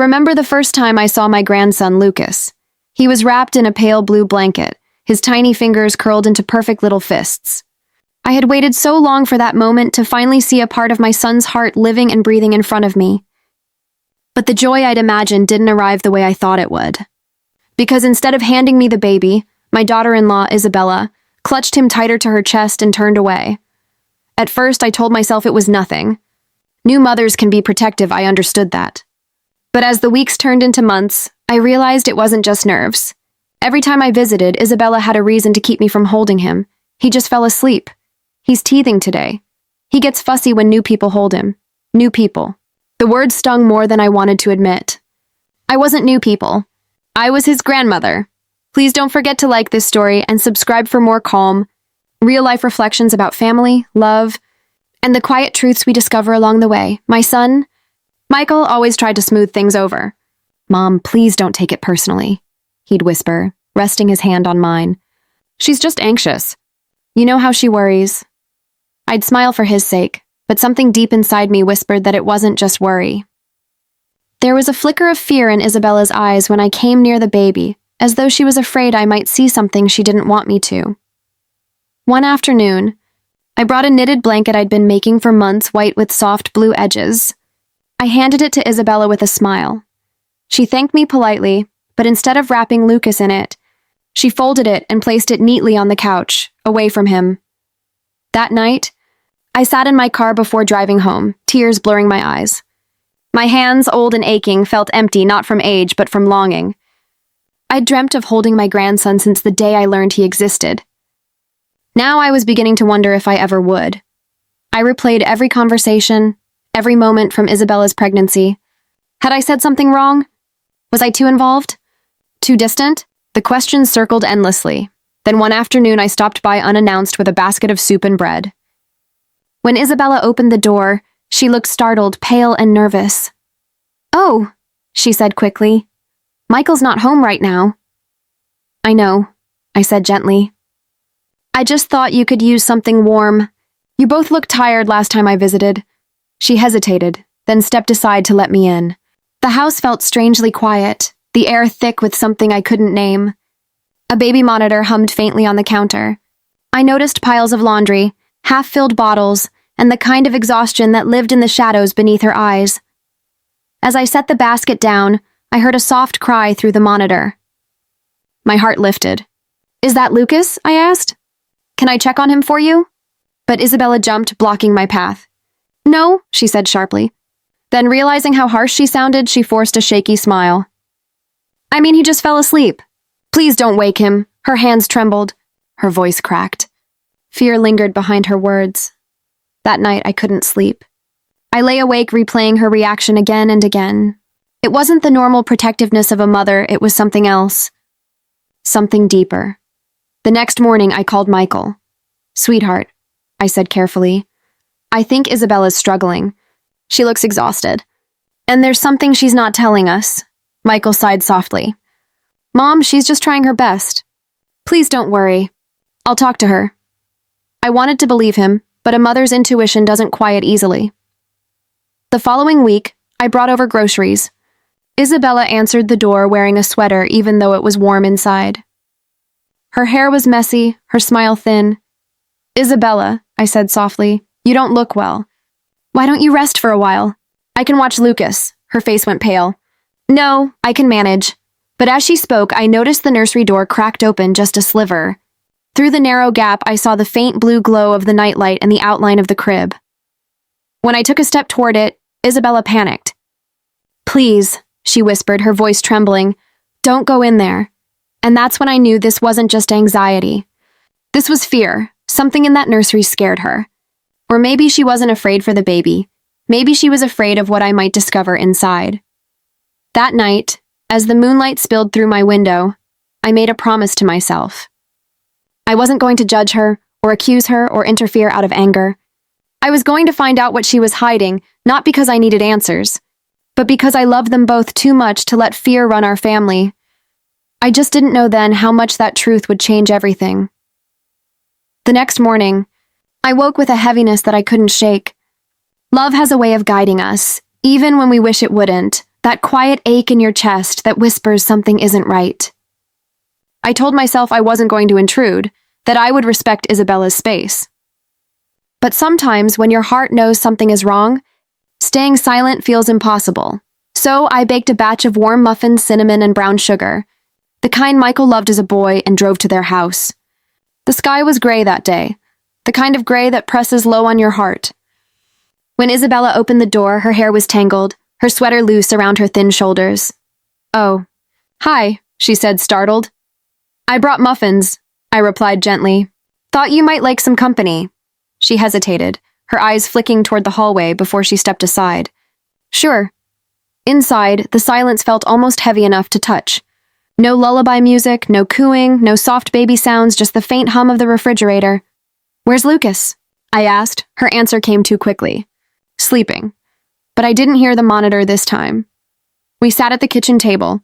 remember the first time I saw my grandson, Lucas. He was wrapped in a pale blue blanket, his tiny fingers curled into perfect little fists. I had waited so long for that moment to finally see a part of my son's heart living and breathing in front of me. But the joy I'd imagined didn't arrive the way I thought it would. Because instead of handing me the baby, my daughter-in-law, Isabella, clutched him tighter to her chest and turned away. At first, I told myself it was nothing. New mothers can be protective, I understood that. But as the weeks turned into months, I realized it wasn't just nerves. Every time I visited, Isabella had a reason to keep me from holding him. He just fell asleep. He's teething today. He gets fussy when new people hold him. New people. The word stung more than I wanted to admit. I wasn't new people. I was his grandmother. Please don't forget to like this story and subscribe for more calm, real-life reflections about family, love, and the quiet truths we discover along the way. My son, Michael, always tried to smooth things over. "Mom, please don't take it personally," he'd whisper, resting his hand on mine. "She's just anxious. You know how she worries." I'd smile for his sake, but something deep inside me whispered that it wasn't just worry. There was a flicker of fear in Isabella's eyes when I came near the baby, as though she was afraid I might see something she didn't want me to. One afternoon, I brought a knitted blanket I'd been making for months, white with soft blue edges. I handed it to Isabella with a smile. She thanked me politely, but instead of wrapping Lucas in it, she folded it and placed it neatly on the couch, away from him. That night, I sat in my car before driving home, tears blurring my eyes. My hands, old and aching, felt empty, not from age, but from longing. I'd dreamt of holding my grandson since the day I learned he existed. Now I was beginning to wonder if I ever would. I replayed every conversation, every moment from Isabella's pregnancy. Had I said something wrong? Was I too involved? Too distant? The questions circled endlessly. Then one afternoon I stopped by unannounced with a basket of soup and bread. When Isabella opened the door, she looked startled, pale, and nervous. "Oh," she said quickly. "Michael's not home right now." "I know," I said gently. "I just thought you could use something warm. You both looked tired last time I visited." She hesitated, then stepped aside to let me in. The house felt strangely quiet, the air thick with something I couldn't name. A baby monitor hummed faintly on the counter. I noticed piles of laundry, half-filled bottles, and the kind of exhaustion that lived in the shadows beneath her eyes. As I set the basket down, I heard a soft cry through the monitor. My heart lifted. "Is that Lucas?" I asked. "Can I check on him for you?" But Isabella jumped, blocking my path. "No," she said sharply. Then, realizing how harsh she sounded, she forced a shaky smile. "I mean, he just fell asleep. Please don't wake him." Her hands trembled. Her voice cracked. Fear lingered behind her words. That night, I couldn't sleep. I lay awake replaying her reaction again and again. It wasn't the normal protectiveness of a mother, it was something else. Something deeper. The next morning, I called Michael. "Sweetheart," I said carefully, "I think Isabella's struggling. She looks exhausted. And there's something she's not telling us." Michael sighed softly. "Mom, she's just trying her best. Please don't worry. I'll talk to her." I wanted to believe him, but a mother's intuition doesn't quiet easily. The following week, I brought over groceries. Isabella answered the door wearing a sweater even though it was warm inside. Her hair was messy, her smile thin. "Isabella," I said softly, "you don't look well. Why don't you rest for a while? I can watch Lucas." Her face went pale. "No, I can manage." But as she spoke, I noticed the nursery door cracked open just a sliver. Through the narrow gap, I saw the faint blue glow of the nightlight and the outline of the crib. When I took a step toward it, Isabella panicked. "Please," she whispered, her voice trembling, "don't go in there." And that's when I knew this wasn't just anxiety. This was fear. Something in that nursery scared her. Or maybe she wasn't afraid for the baby. Maybe she was afraid of what I might discover inside. That night, as the moonlight spilled through my window, I made a promise to myself. I wasn't going to judge her, or accuse her, or interfere out of anger. I was going to find out what she was hiding, not because I needed answers, but because I loved them both too much to let fear run our family. I just didn't know then how much that truth would change everything. The next morning, I woke with a heaviness that I couldn't shake. Love has a way of guiding us, even when we wish it wouldn't, That quiet ache in your chest that whispers something isn't right. I told myself I wasn't going to intrude, that I would respect Isabella's space. But sometimes when your heart knows something is wrong, staying silent feels impossible. So I baked a batch of warm muffins, cinnamon, and brown sugar, the kind Michael loved as a boy, and drove to their house. The sky was gray that day, the kind of gray that presses low on your heart. When Isabella opened the door, her hair was tangled, her sweater loose around her thin shoulders. "Oh, hi," she said, startled. "I brought muffins," I replied gently. "Thought you might like some company." She hesitated, her eyes flicking toward the hallway before she stepped aside. "Sure." Inside, the silence felt almost heavy enough to touch. No lullaby music, no cooing, no soft baby sounds, just the faint hum of the refrigerator. "Where's Lucas?" I asked. Her answer came too quickly. "Sleeping." But I didn't hear the monitor this time. We sat at the kitchen table.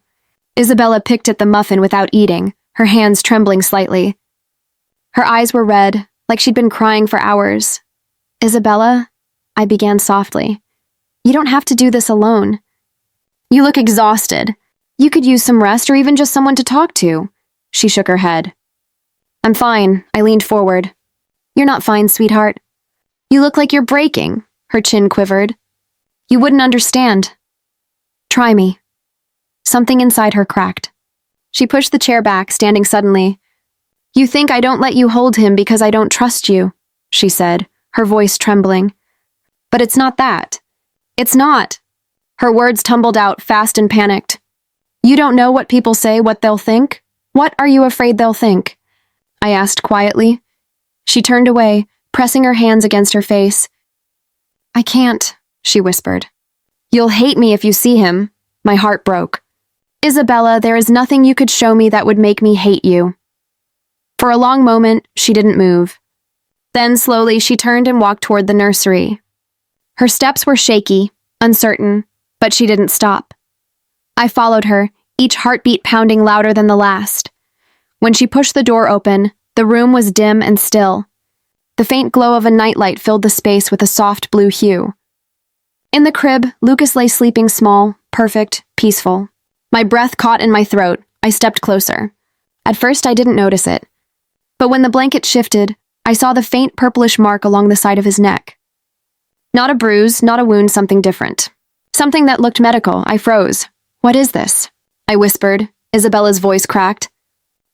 Isabella picked at the muffin without eating, her hands trembling slightly. Her eyes were red, like she'd been crying for hours. "Isabella," I began softly, "you don't have to do this alone. You look exhausted. You could use some rest or even just someone to talk to." She shook her head. "I'm fine," I leaned forward. "You're not fine, sweetheart. You look like you're breaking," her chin quivered. "You wouldn't understand." "Try me." Something inside her cracked. She pushed the chair back, standing suddenly. "You think I don't let you hold him because I don't trust you," she said, her voice trembling. "But it's not that. It's not." Her words tumbled out, fast and panicked. "You don't know what people say, what they'll think? What are you afraid they'll think?" I asked quietly. She turned away, pressing her hands against her face. "I can't," she whispered. "You'll hate me if you see him." My heart broke. "Isabella, there is nothing you could show me that would make me hate you." For a long moment, she didn't move. Then slowly she turned and walked toward the nursery. Her steps were shaky, uncertain, but she didn't stop. I followed her, each heartbeat pounding louder than the last. When she pushed the door open, the room was dim and still. The faint glow of a nightlight filled the space with a soft blue hue. In the crib, Lucas lay sleeping small, perfect, peaceful. My breath caught in my throat. I stepped closer. At first, I didn't notice it. But when the blanket shifted, I saw the faint purplish mark along the side of his neck. Not a bruise, not a wound, something different. Something that looked medical. I froze. "What is this?" I whispered. Isabella's voice cracked.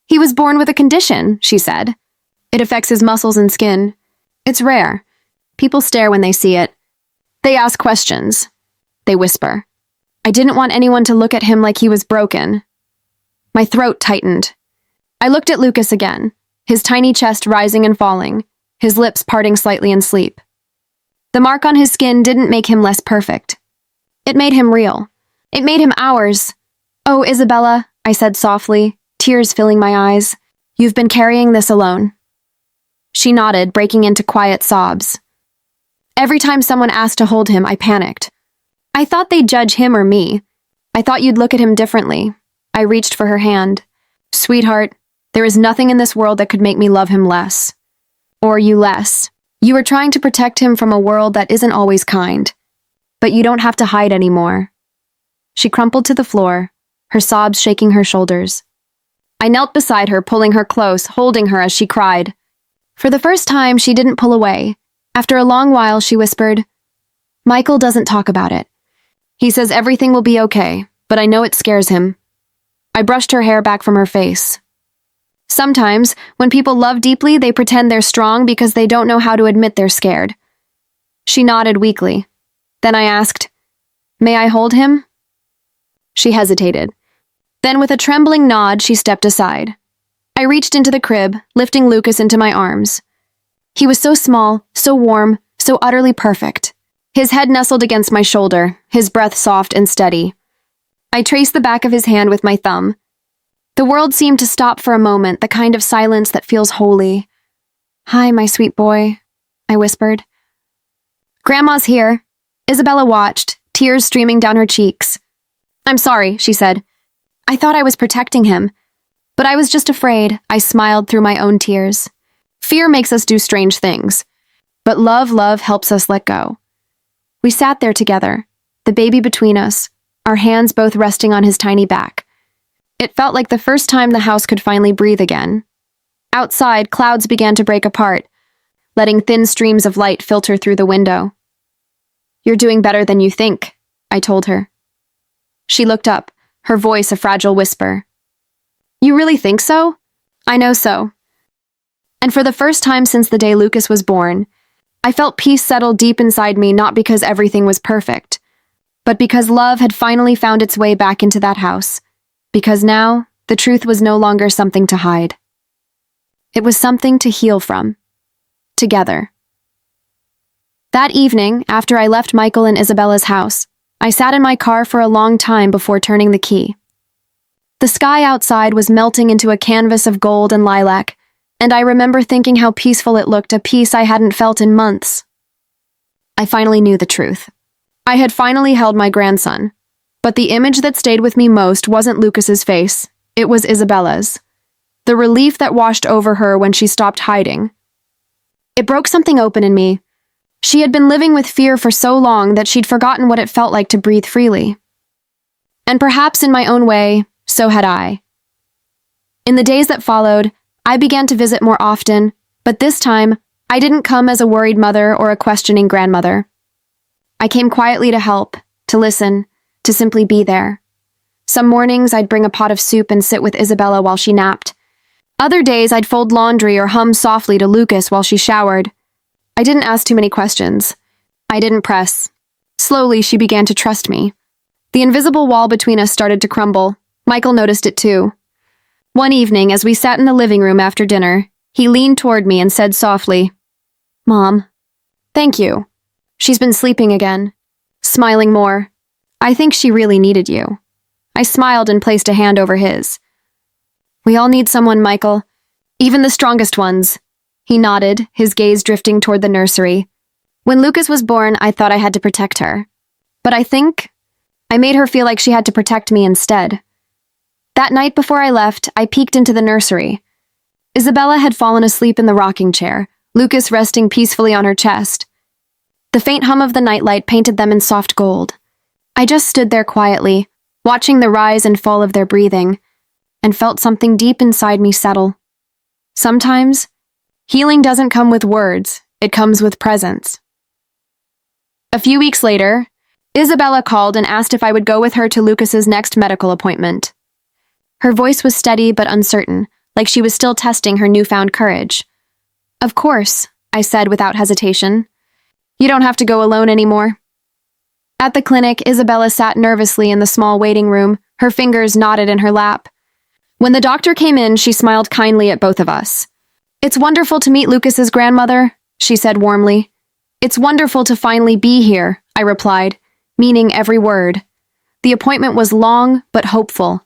"He was born with a condition," she said. "It affects his muscles and skin. It's rare. People stare when they see it. They ask questions. They whisper. I didn't want anyone to look at him like he was broken." My throat tightened. I looked at Lucas again, his tiny chest rising and falling, his lips parting slightly in sleep. The mark on his skin didn't make him less perfect. It made him real. It made him ours. "Oh, Isabella," I said softly, tears filling my eyes. "You've been carrying this alone." She nodded, breaking into quiet sobs. Every time someone asked to hold him, I panicked. I thought they'd judge him or me. I thought you'd look at him differently. I reached for her hand. "Sweetheart, there is nothing in this world that could make me love him less. Or you less. You are trying to protect him from a world that isn't always kind. But you don't have to hide anymore." She crumpled to the floor, her sobs shaking her shoulders. I knelt beside her, pulling her close, holding her as she cried. For the first time, she didn't pull away. After a long while, she whispered, "Michael doesn't talk about it. He says everything will be okay, but I know it scares him." I brushed her hair back from her face. Sometimes, when people love deeply, they pretend they're strong because they don't know how to admit they're scared. She nodded weakly. Then I asked, "May I hold him?" She hesitated. Then with a trembling nod, she stepped aside. I reached into the crib, lifting Lucas into my arms. He was so small, so warm, so utterly perfect. His head nestled against my shoulder, his breath soft and steady. I traced the back of his hand with my thumb. The world seemed to stop for a moment, the kind of silence that feels holy. "Hi, my sweet boy," I whispered. "Grandma's here." Isabella watched, tears streaming down her cheeks. "I'm sorry," she said. "I thought I was protecting him. But I was just afraid." I smiled through my own tears. Fear makes us do strange things. But love helps us let go. We sat there together, the baby between us, our hands both resting on his tiny back. It felt like the first time the house could finally breathe again. Outside, clouds began to break apart, letting thin streams of light filter through the window. "You're doing better than you think," I told her. She looked up, her voice a fragile whisper. "You really think so?" "I know so." And for the first time since the day Lucas was born, I felt peace settle deep inside me, not because everything was perfect, but because love had finally found its way back into that house, because now the truth was no longer something to hide. It was something to heal from. Together. That evening, after I left Michael and Isabella's house, I sat in my car for a long time before turning the key. The sky outside was melting into a canvas of gold and lilac, and I remember thinking how peaceful it looked, a peace I hadn't felt in months. I finally knew the truth. I had finally held my grandson, but the image that stayed with me most wasn't Lucas's face, it was Isabella's. The relief that washed over her when she stopped hiding. It broke something open in me. She had been living with fear for so long that she'd forgotten what it felt like to breathe freely. And perhaps in my own way, so had I. In the days that followed, I began to visit more often, but this time, I didn't come as a worried mother or a questioning grandmother. I came quietly to help, to listen, to simply be there. Some mornings I'd bring a pot of soup and sit with Isabella while she napped. Other days I'd fold laundry or hum softly to Lucas while she showered. I didn't ask too many questions. I didn't press. Slowly, she began to trust me. The invisible wall between us started to crumble. Michael noticed it too. One evening, as we sat in the living room after dinner, he leaned toward me and said softly, "Mom, thank you." She's been sleeping again, smiling more. "I think she really needed you." I smiled and placed a hand over his. "We all need someone, Michael. Even the strongest ones." He nodded, his gaze drifting toward the nursery. "When Lucas was born, I thought I had to protect her. But I think I made her feel like she had to protect me instead." That night before I left, I peeked into the nursery. Isabella had fallen asleep in the rocking chair, Lucas resting peacefully on her chest. The faint hum of the nightlight painted them in soft gold. I just stood there quietly, watching the rise and fall of their breathing, and felt something deep inside me settle. Sometimes, healing doesn't come with words, it comes with presence. A few weeks later, Isabella called and asked if I would go with her to Lucas's next medical appointment. Her voice was steady but uncertain, like she was still testing her newfound courage. "Of course," I said without hesitation. "You don't have to go alone anymore." At the clinic, Isabella sat nervously in the small waiting room, her fingers knotted in her lap. When the doctor came in, she smiled kindly at both of us. "It's wonderful to meet Lucas's grandmother," she said warmly. "It's wonderful to finally be here," I replied, meaning every word. The appointment was long but hopeful.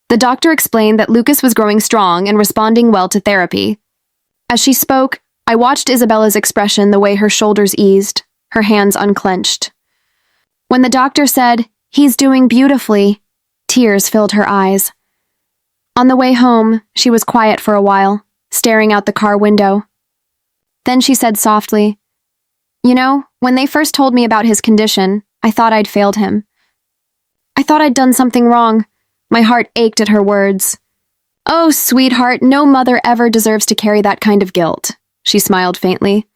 The doctor explained that Lucas was growing strong and responding well to therapy. As she spoke, I watched Isabella's expression, the way her shoulders eased, her hands unclenched. When the doctor said, "He's doing beautifully," tears filled her eyes. On the way home, she was quiet for a while, staring out the car window. Then she said softly, "You know, when they first told me about his condition, I thought I'd failed him. I thought I'd done something wrong." My heart ached at her words. "Oh, sweetheart, no mother ever deserves to carry that kind of guilt," she smiled faintly.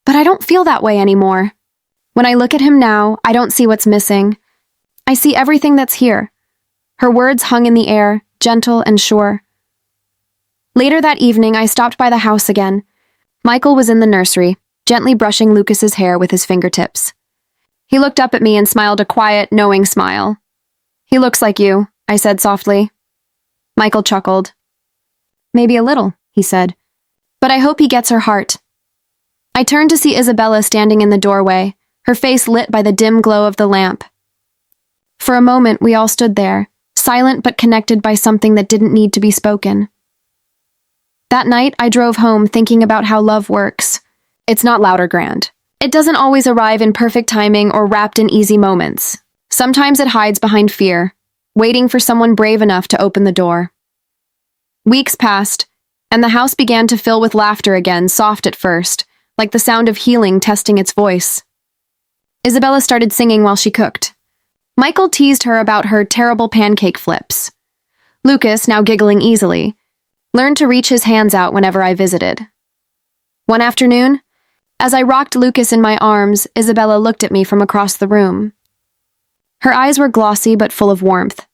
"But I don't feel that way anymore. When I look at him now, I don't see what's missing. I see everything that's here." Her words hung in the air, gentle and sure. Later that evening, I stopped by the house again. Michael was in the nursery, gently brushing Lucas's hair with his fingertips. He looked up at me and smiled a quiet, knowing smile. "He looks like you," I said softly. Michael chuckled. "Maybe a little," he said. "But I hope he gets her heart." I turned to see Isabella standing in the doorway, her face lit by the dim glow of the lamp. For a moment, we all stood there, silent but connected by something that didn't need to be spoken. That night, I drove home thinking about how love works. It's not loud or grand. It doesn't always arrive in perfect timing or wrapped in easy moments. Sometimes it hides behind fear, waiting for someone brave enough to open the door. Weeks passed, and the house began to fill with laughter again, soft at first, like the sound of healing testing its voice. Isabella started singing while she cooked. Michael teased her about her terrible pancake flips. Lucas, now giggling easily, learned to reach his hands out whenever I visited. One afternoon, as I rocked Lucas in my arms, Isabella looked at me from across the room. Her eyes were glossy but full of warmth.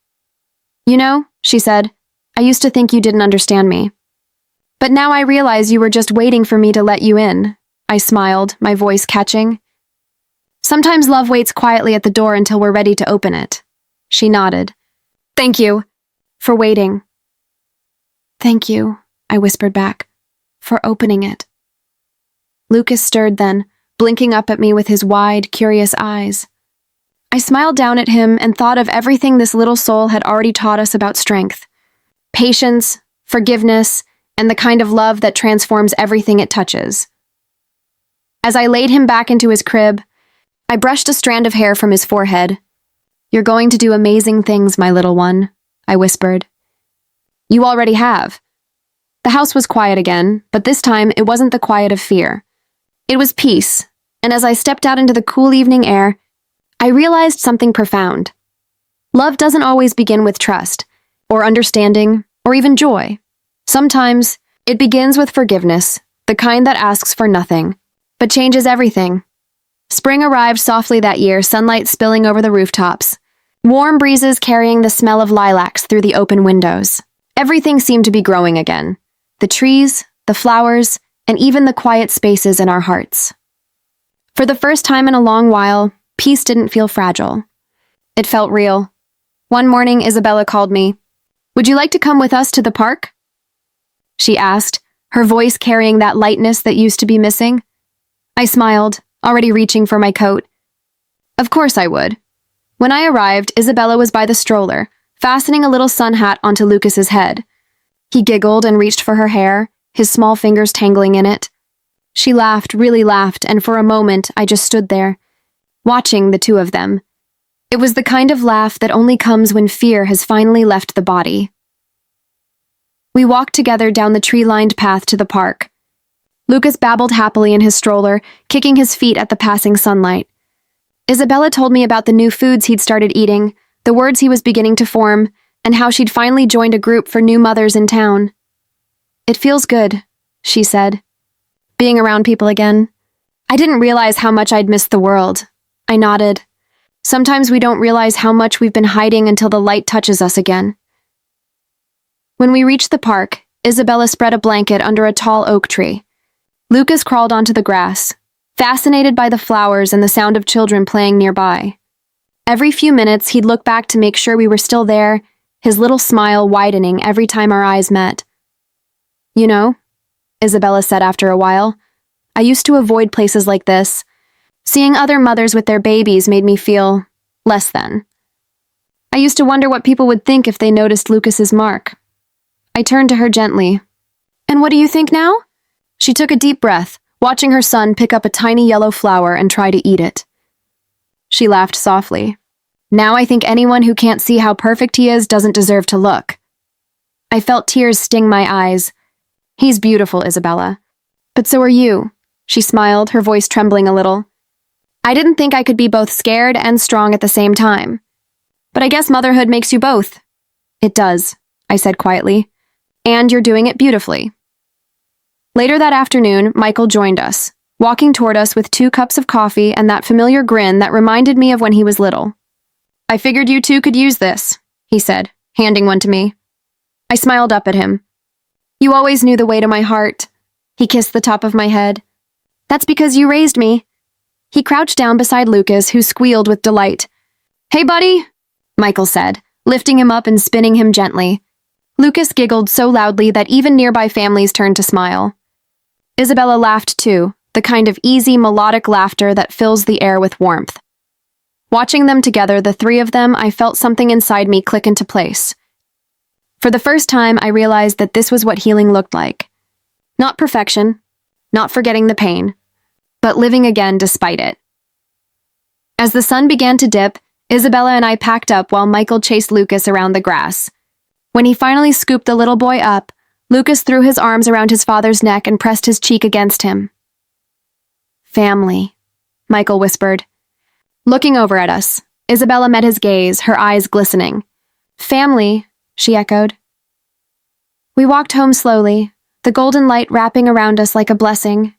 "You know," she said, "I used to think you didn't understand me. But now I realize you were just waiting for me to let you in." I smiled, my voice catching. "Sometimes love waits quietly at the door until we're ready to open it." She nodded. "Thank you for waiting." "Thank you," I whispered back, "for opening it." Lucas stirred then, blinking up at me with his wide, curious eyes. I smiled down at him and thought of everything this little soul had already taught us about strength, patience, forgiveness, and the kind of love that transforms everything it touches. As I laid him back into his crib, I brushed a strand of hair from his forehead. "You're going to do amazing things, my little one," I whispered. "You already have." The house was quiet again, but this time it wasn't the quiet of fear. It was peace, and as I stepped out into the cool evening air, I realized something profound. Love doesn't always begin with trust, or understanding, or even joy. Sometimes, it begins with forgiveness, the kind that asks for nothing, but changes everything. Spring arrived softly that year, sunlight spilling over the rooftops, warm breezes carrying the smell of lilacs through the open windows. Everything seemed to be growing again. The trees, the flowers, and even the quiet spaces in our hearts. For the first time in a long while, peace didn't feel fragile. It felt real. One morning, Isabella called me. "Would you like to come with us to the park?" She asked, her voice carrying that lightness that used to be missing. I smiled, already reaching for my coat. Of course I would. When I arrived, Isabella was by the stroller, fastening a little sun hat onto Lucas's head. He giggled and reached for her hair, his small fingers tangling in it. She laughed, really laughed, and for a moment I just stood there, watching the two of them. It was the kind of laugh that only comes when fear has finally left the body. We walked together down the tree-lined path to the park. Lucas babbled happily in his stroller, kicking his feet at the passing sunlight. Isabella told me about the new foods he'd started eating, the words he was beginning to form, and how she'd finally joined a group for new mothers in town. "It feels good," she said, "being around people again. I didn't realize how much I'd missed the world." I nodded. Sometimes we don't realize how much we've been hiding until the light touches us again. When we reached the park, Isabella spread a blanket under a tall oak tree. Lucas crawled onto the grass, fascinated by the flowers and the sound of children playing nearby. Every few minutes, he'd look back to make sure we were still there, his little smile widening every time our eyes met. "You know," Isabella said after a while, "I used to avoid places like this. Seeing other mothers with their babies made me feel less than. I used to wonder what people would think if they noticed Lucas's mark." I turned to her gently. "And what do you think now?" She took a deep breath, watching her son pick up a tiny yellow flower and try to eat it. She laughed softly. "Now I think anyone who can't see how perfect he is doesn't deserve to look." I felt tears sting my eyes. "He's beautiful, Isabella. But so are you." She smiled, her voice trembling a little. "I didn't think I could be both scared and strong at the same time. But I guess motherhood makes you both." "It does," I said quietly. "And you're doing it beautifully." Later that afternoon, Michael joined us, walking toward us with 2 cups of coffee and that familiar grin that reminded me of when he was little. "I figured you two could use this," he said, handing one to me. I smiled up at him. "You always knew the way to my heart." He kissed the top of my head. "That's because you raised me." He crouched down beside Lucas, who squealed with delight. "Hey, buddy," Michael said, lifting him up and spinning him gently. Lucas giggled so loudly that even nearby families turned to smile. Isabella laughed too, the kind of easy, melodic laughter that fills the air with warmth. Watching them together, the 3 of them, I felt something inside me click into place. For the first time, I realized that this was what healing looked like. Not perfection, not forgetting the pain, but living again despite it. As the sun began to dip, Isabella and I packed up while Michael chased Lucas around the grass. When he finally scooped the little boy up, Lucas threw his arms around his father's neck and pressed his cheek against him. "Family," Michael whispered. Looking over at us, Isabella met his gaze, her eyes glistening. Family, she echoed. We walked home slowly, the golden light wrapping around us like a blessing.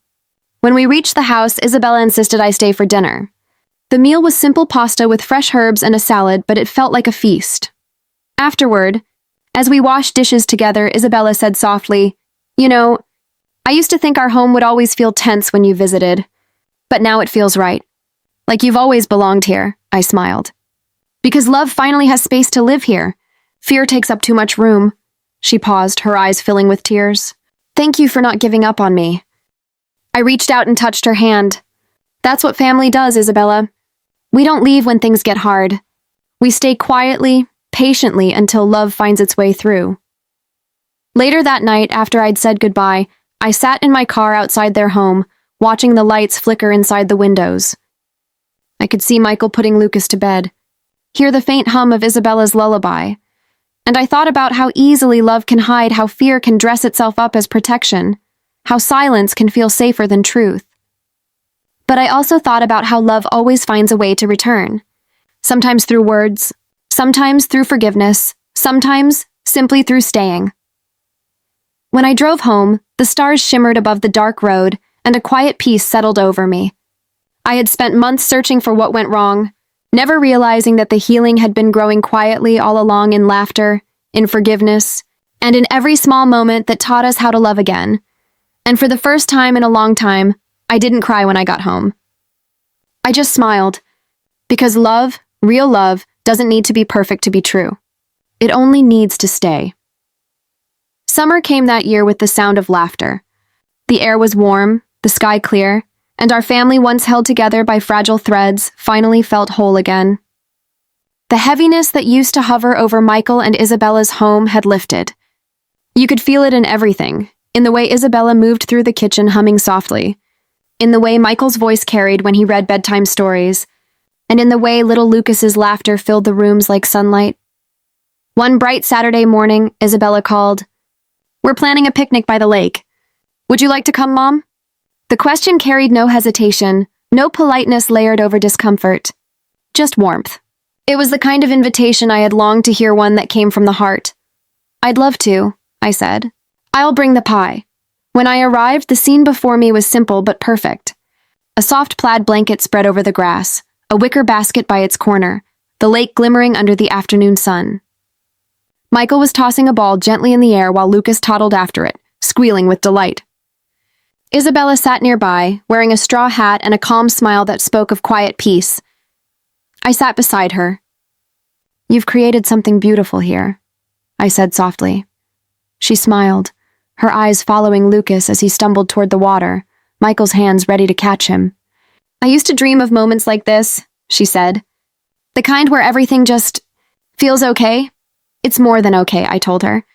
When we reached the house, Isabella insisted I stay for dinner. The meal was simple pasta with fresh herbs and a salad, but it felt like a feast. Afterward, as we washed dishes together, Isabella said softly, "You know, I used to think our home would always feel tense when you visited, but now it feels right. Like you've always belonged here," I smiled. "Because love finally has space to live here. Fear takes up too much room." She paused, her eyes filling with tears. "Thank you for not giving up on me." I reached out and touched her hand. "That's what family does, Isabella. We don't leave when things get hard. We stay quietly, patiently until love finds its way through." Later that night, after I'd said goodbye, I sat in my car outside their home, watching the lights flicker inside the windows. I could see Michael putting Lucas to bed, hear the faint hum of Isabella's lullaby, and I thought about how easily love can hide, how fear can dress itself up as protection, how silence can feel safer than truth. But I also thought about how love always finds a way to return, sometimes through words, sometimes through forgiveness, sometimes simply through staying. When I drove home, the stars shimmered above the dark road, and a quiet peace settled over me. I had spent months searching for what went wrong, never realizing that the healing had been growing quietly all along in laughter, in forgiveness, and in every small moment that taught us how to love again. And for the first time in a long time, I didn't cry when I got home. I just smiled, because love, real love, doesn't need to be perfect to be true. It only needs to stay. Summer came that year with the sound of laughter. The air was warm, the sky clear, and our family, once held together by fragile threads, finally felt whole again. The heaviness that used to hover over Michael and Isabella's home had lifted. You could feel it in everything, in the way Isabella moved through the kitchen humming softly, in the way Michael's voice carried when he read bedtime stories, and in the way little Lucas's laughter filled the rooms like sunlight. One bright Saturday morning, Isabella called, "We're planning a picnic by the lake. Would you like to come, Mom?" The question carried no hesitation, no politeness layered over discomfort, just warmth. It was the kind of invitation I had longed to hear, one that came from the heart. "I'd love to," I said. "I'll bring the pie." When I arrived, the scene before me was simple but perfect. A soft plaid blanket spread over the grass, a wicker basket by its corner, the lake glimmering under the afternoon sun. Michael was tossing a ball gently in the air while Lucas toddled after it, squealing with delight. Isabella sat nearby, wearing a straw hat and a calm smile that spoke of quiet peace. I sat beside her. "You've created something beautiful here," I said softly. She smiled, her eyes following Lucas as he stumbled toward the water, Michael's hands ready to catch him. "I used to dream of moments like this," she said. "The kind where everything just feels okay." "It's more than okay," I told her.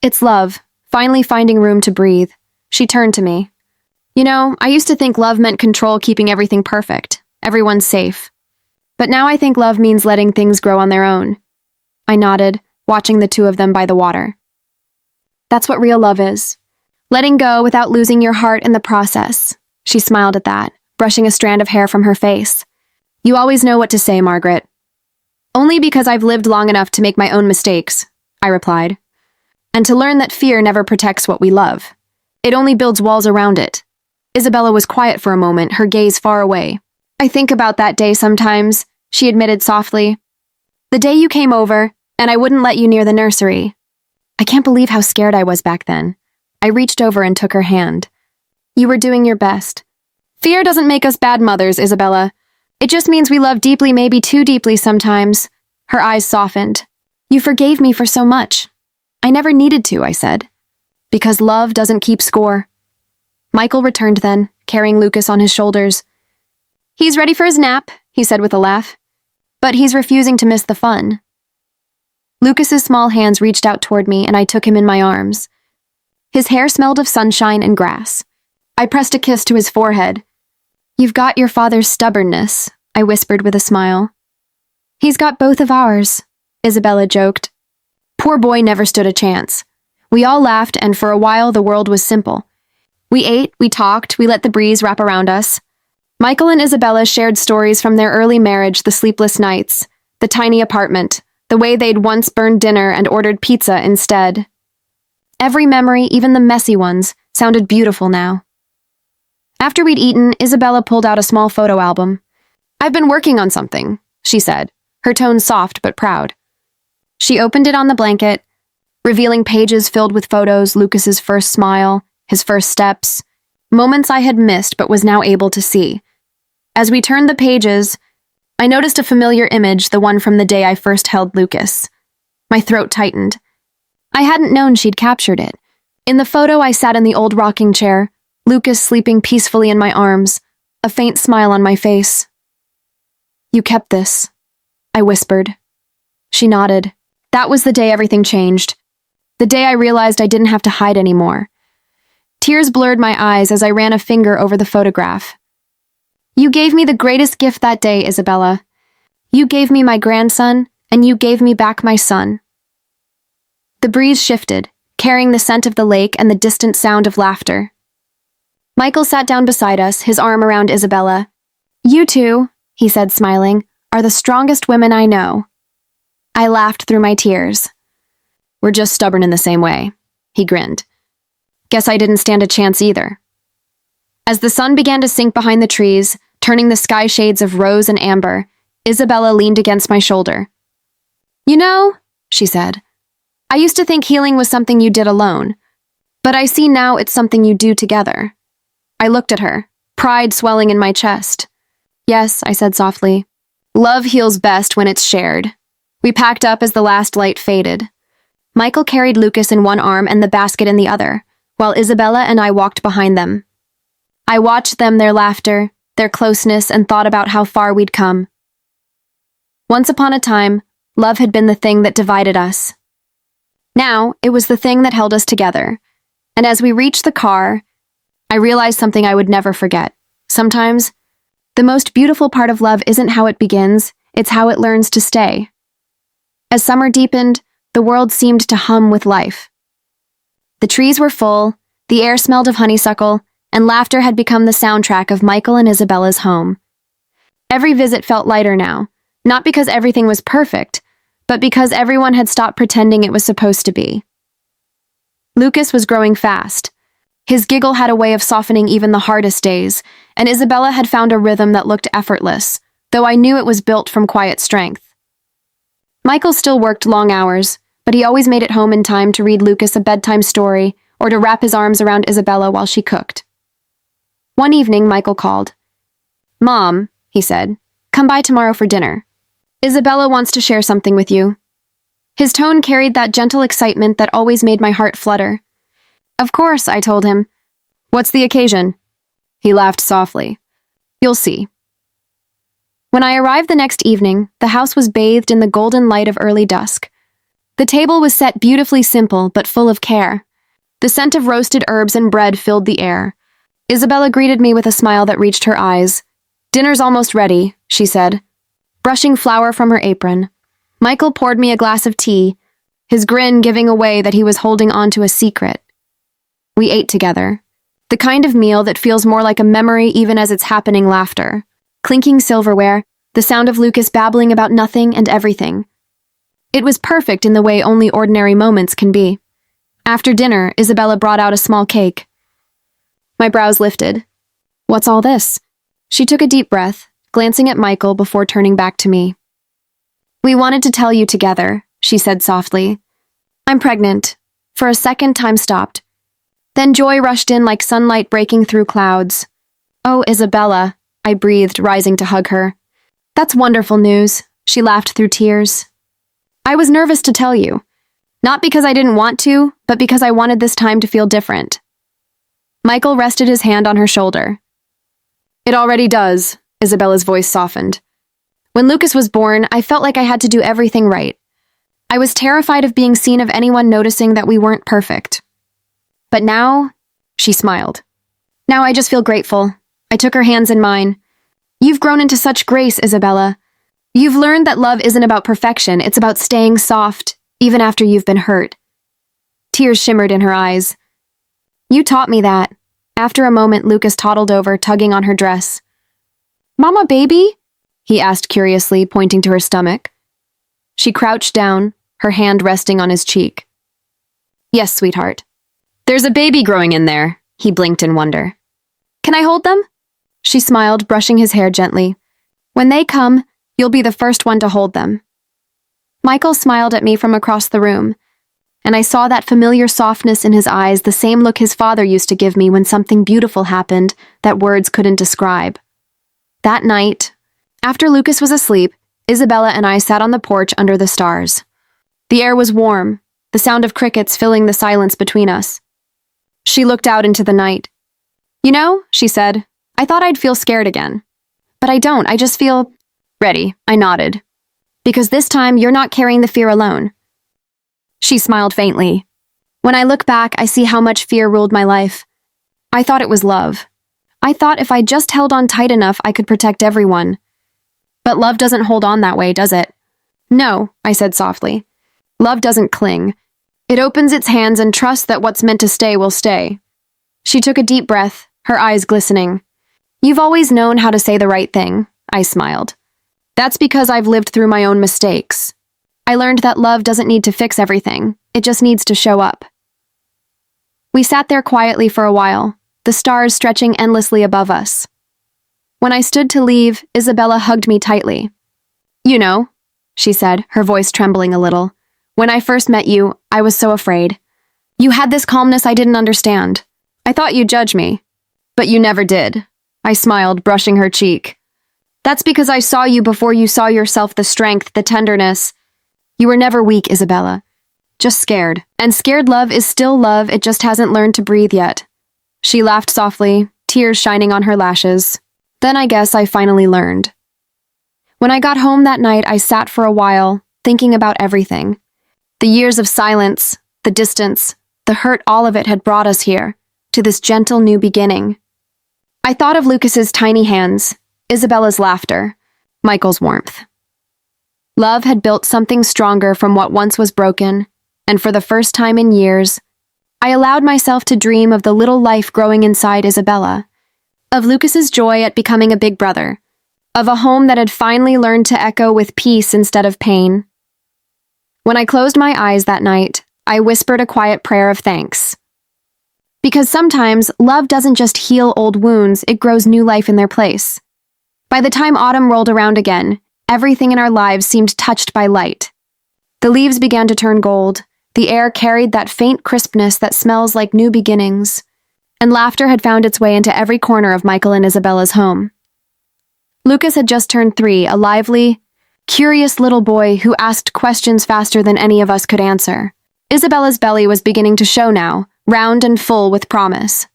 "It's love, finally finding room to breathe." She turned to me. "You know, I used to think love meant control, keeping everything perfect, everyone safe. But now I think love means letting things grow on their own." I nodded, watching the two of them by the water. "That's what real love is. Letting go without losing your heart in the process." She smiled at that, brushing a strand of hair from her face. "You always know what to say, Margaret." "Only because I've lived long enough to make my own mistakes," I replied. "And to learn that fear never protects what we love. It only builds walls around it." Isabella was quiet for a moment, her gaze far away. "I think about that day sometimes," she admitted softly. "The day you came over, and I wouldn't let you near the nursery. I can't believe how scared I was back then." I reached over and took her hand. "You were doing your best. Fear doesn't make us bad mothers, Isabella. It just means we love deeply, maybe too deeply sometimes." Her eyes softened. "You forgave me for so much." "I never needed to," I said. "Because love doesn't keep score." Michael returned then, carrying Lucas on his shoulders. "He's ready for his nap," he said with a laugh. "But he's refusing to miss the fun." Lucas's small hands reached out toward me, and I took him in my arms. His hair smelled of sunshine and grass. I pressed a kiss to his forehead. "You've got your father's stubbornness," I whispered with a smile. "He's got both of ours," Isabella joked. Poor boy never stood a chance. We all laughed, and for a while the world was simple. We ate, we talked, we let the breeze wrap around us. Michael and Isabella shared stories from their early marriage, the sleepless nights, the tiny apartment, the way they'd once burned dinner and ordered pizza instead. Every memory, even the messy ones, sounded beautiful now. After we'd eaten, Isabella pulled out a small photo album. "I've been working on something," she said, her tone soft but proud. She opened it on the blanket, revealing pages filled with photos, Lucas's first smile, his first steps, moments I had missed but was now able to see. As we turned the pages, I noticed a familiar image, the one from the day I first held Lucas. My throat tightened. I hadn't known she'd captured it. In the photo, I sat in the old rocking chair, Lucas sleeping peacefully in my arms, a faint smile on my face. "You kept this," I whispered. She nodded. That was the day everything changed. The day I realized I didn't have to hide anymore. Tears blurred my eyes as I ran a finger over the photograph. "You gave me the greatest gift that day, Isabella. You gave me my grandson, and you gave me back my son." The breeze shifted, carrying the scent of the lake and the distant sound of laughter. Michael sat down beside us, his arm around Isabella. "You two," he said, smiling, "are the strongest women I know." I laughed through my tears. "We're just stubborn in the same way," he grinned. "Guess I didn't stand a chance either." As the sun began to sink behind the trees, turning the sky shades of rose and amber, Isabella leaned against my shoulder. "You know," she said, "I used to think healing was something you did alone, but I see now it's something you do together." I looked at her, pride swelling in my chest. "Yes," I said softly. "Love heals best when it's shared." We packed up as the last light faded. Michael carried Lucas in one arm and the basket in the other, while Isabella and I walked behind them. I watched them, their laughter, their closeness, and thought about how far we'd come. Once upon a time, love had been the thing that divided us. Now, it was the thing that held us together. And as we reached the car, I realized something I would never forget. Sometimes, the most beautiful part of love isn't how it begins, it's how it learns to stay. As summer deepened, the world seemed to hum with life. The trees were full, the air smelled of honeysuckle, and laughter had become the soundtrack of Michael and Isabella's home. Every visit felt lighter now, not because everything was perfect, but because everyone had stopped pretending it was supposed to be. Lucas was growing fast. His giggle had a way of softening even the hardest days, and Isabella had found a rhythm that looked effortless, though I knew it was built from quiet strength. Michael still worked long hours, but he always made it home in time to read Lucas a bedtime story or to wrap his arms around Isabella while she cooked. One evening, Michael called. "Mom," he said, "come by tomorrow for dinner. Isabella wants to share something with you." His tone carried that gentle excitement that always made my heart flutter. "Of course," I told him. "What's the occasion?" He laughed softly. "You'll see." When I arrived the next evening, the house was bathed in the golden light of early dusk. The table was set beautifully simple but full of care. The scent of roasted herbs and bread filled the air. Isabella greeted me with a smile that reached her eyes. "Dinner's almost ready," she said, brushing flour from her apron. Michael poured me a glass of tea, his grin giving away that he was holding on to a secret. We ate together. The kind of meal that feels more like a memory even as it's happening. Laughter, clinking silverware, the sound of Lucas babbling about nothing and everything. It was perfect in the way only ordinary moments can be. After dinner, Isabella brought out a small cake. My brows lifted. "What's all this?" She took a deep breath, glancing at Michael before turning back to me. "We wanted to tell you together," she said softly. "I'm pregnant." For a second, time stopped. Then joy rushed in like sunlight breaking through clouds. "Oh, Isabella," I breathed, rising to hug her. "That's wonderful news," she laughed through tears. "I was nervous to tell you. Not because I didn't want to, but because I wanted this time to feel different." Michael rested his hand on her shoulder. "It already does," Isabella's voice softened. "When Lucas was born, I felt like I had to do everything right. I was terrified of being seen, of anyone noticing that we weren't perfect. But now," she smiled. "Now I just feel grateful." I took her hands in mine. "You've grown into such grace, Isabella. You've learned that love isn't about perfection, it's about staying soft, even after you've been hurt." Tears shimmered in her eyes. "You taught me that." After a moment, Lucas toddled over, tugging on her dress. Mama, baby? He asked curiously, pointing to her stomach. She crouched down, her hand resting on his cheek. Yes, sweetheart. There's a baby growing in there, he blinked in wonder. Can I hold them? She smiled, brushing his hair gently. When they come, you'll be the first one to hold them. Michael smiled at me from across the room, and I saw that familiar softness in his eyes, the same look his father used to give me when something beautiful happened that words couldn't describe. That night, after Lucas was asleep, Isabella and I sat on the porch under the stars. The air was warm, the sound of crickets filling the silence between us. She looked out into the night. You know, she said, I thought I'd feel scared again. But I don't, I just feel ready, I nodded. Because this time, you're not carrying the fear alone. She smiled faintly. When I look back, I see how much fear ruled my life. I thought it was love. I thought if I just held on tight enough, I could protect everyone. But love doesn't hold on that way, does it? No, I said softly. Love doesn't cling. It opens its hands and trusts that what's meant to stay will stay. She took a deep breath, her eyes glistening. You've always known how to say the right thing, I smiled. That's because I've lived through my own mistakes. I learned that love doesn't need to fix everything, it just needs to show up. We sat there quietly for a while, the stars stretching endlessly above us. When I stood to leave, Isabella hugged me tightly. You know, she said, her voice trembling a little. When I first met you, I was so afraid. You had this calmness I didn't understand. I thought you'd judge me. But you never did. I smiled, brushing her cheek. That's because I saw you before you saw yourself, the strength, the tenderness. You were never weak, Isabella. Just scared. And scared love is still love, it just hasn't learned to breathe yet. She laughed softly, tears shining on her lashes. Then I guess I finally learned. When I got home that night, I sat for a while, thinking about everything. The years of silence, the distance, the hurt, all of it had brought us here, to this gentle new beginning. I thought of Lucas's tiny hands, Isabella's laughter, Michael's warmth. Love had built something stronger from what once was broken, and for the first time in years, I allowed myself to dream of the little life growing inside Isabella, of Lucas's joy at becoming a big brother, of a home that had finally learned to echo with peace instead of pain. When I closed my eyes that night, I whispered a quiet prayer of thanks. Because sometimes, love doesn't just heal old wounds, it grows new life in their place. By the time autumn rolled around again, everything in our lives seemed touched by light. The leaves began to turn gold, the air carried that faint crispness that smells like new beginnings, and laughter had found its way into every corner of Michael and Isabella's home. Lucas had just turned 3, a lively, curious little boy who asked questions faster than any of us could answer. Isabella's belly was beginning to show now, round and full with promise.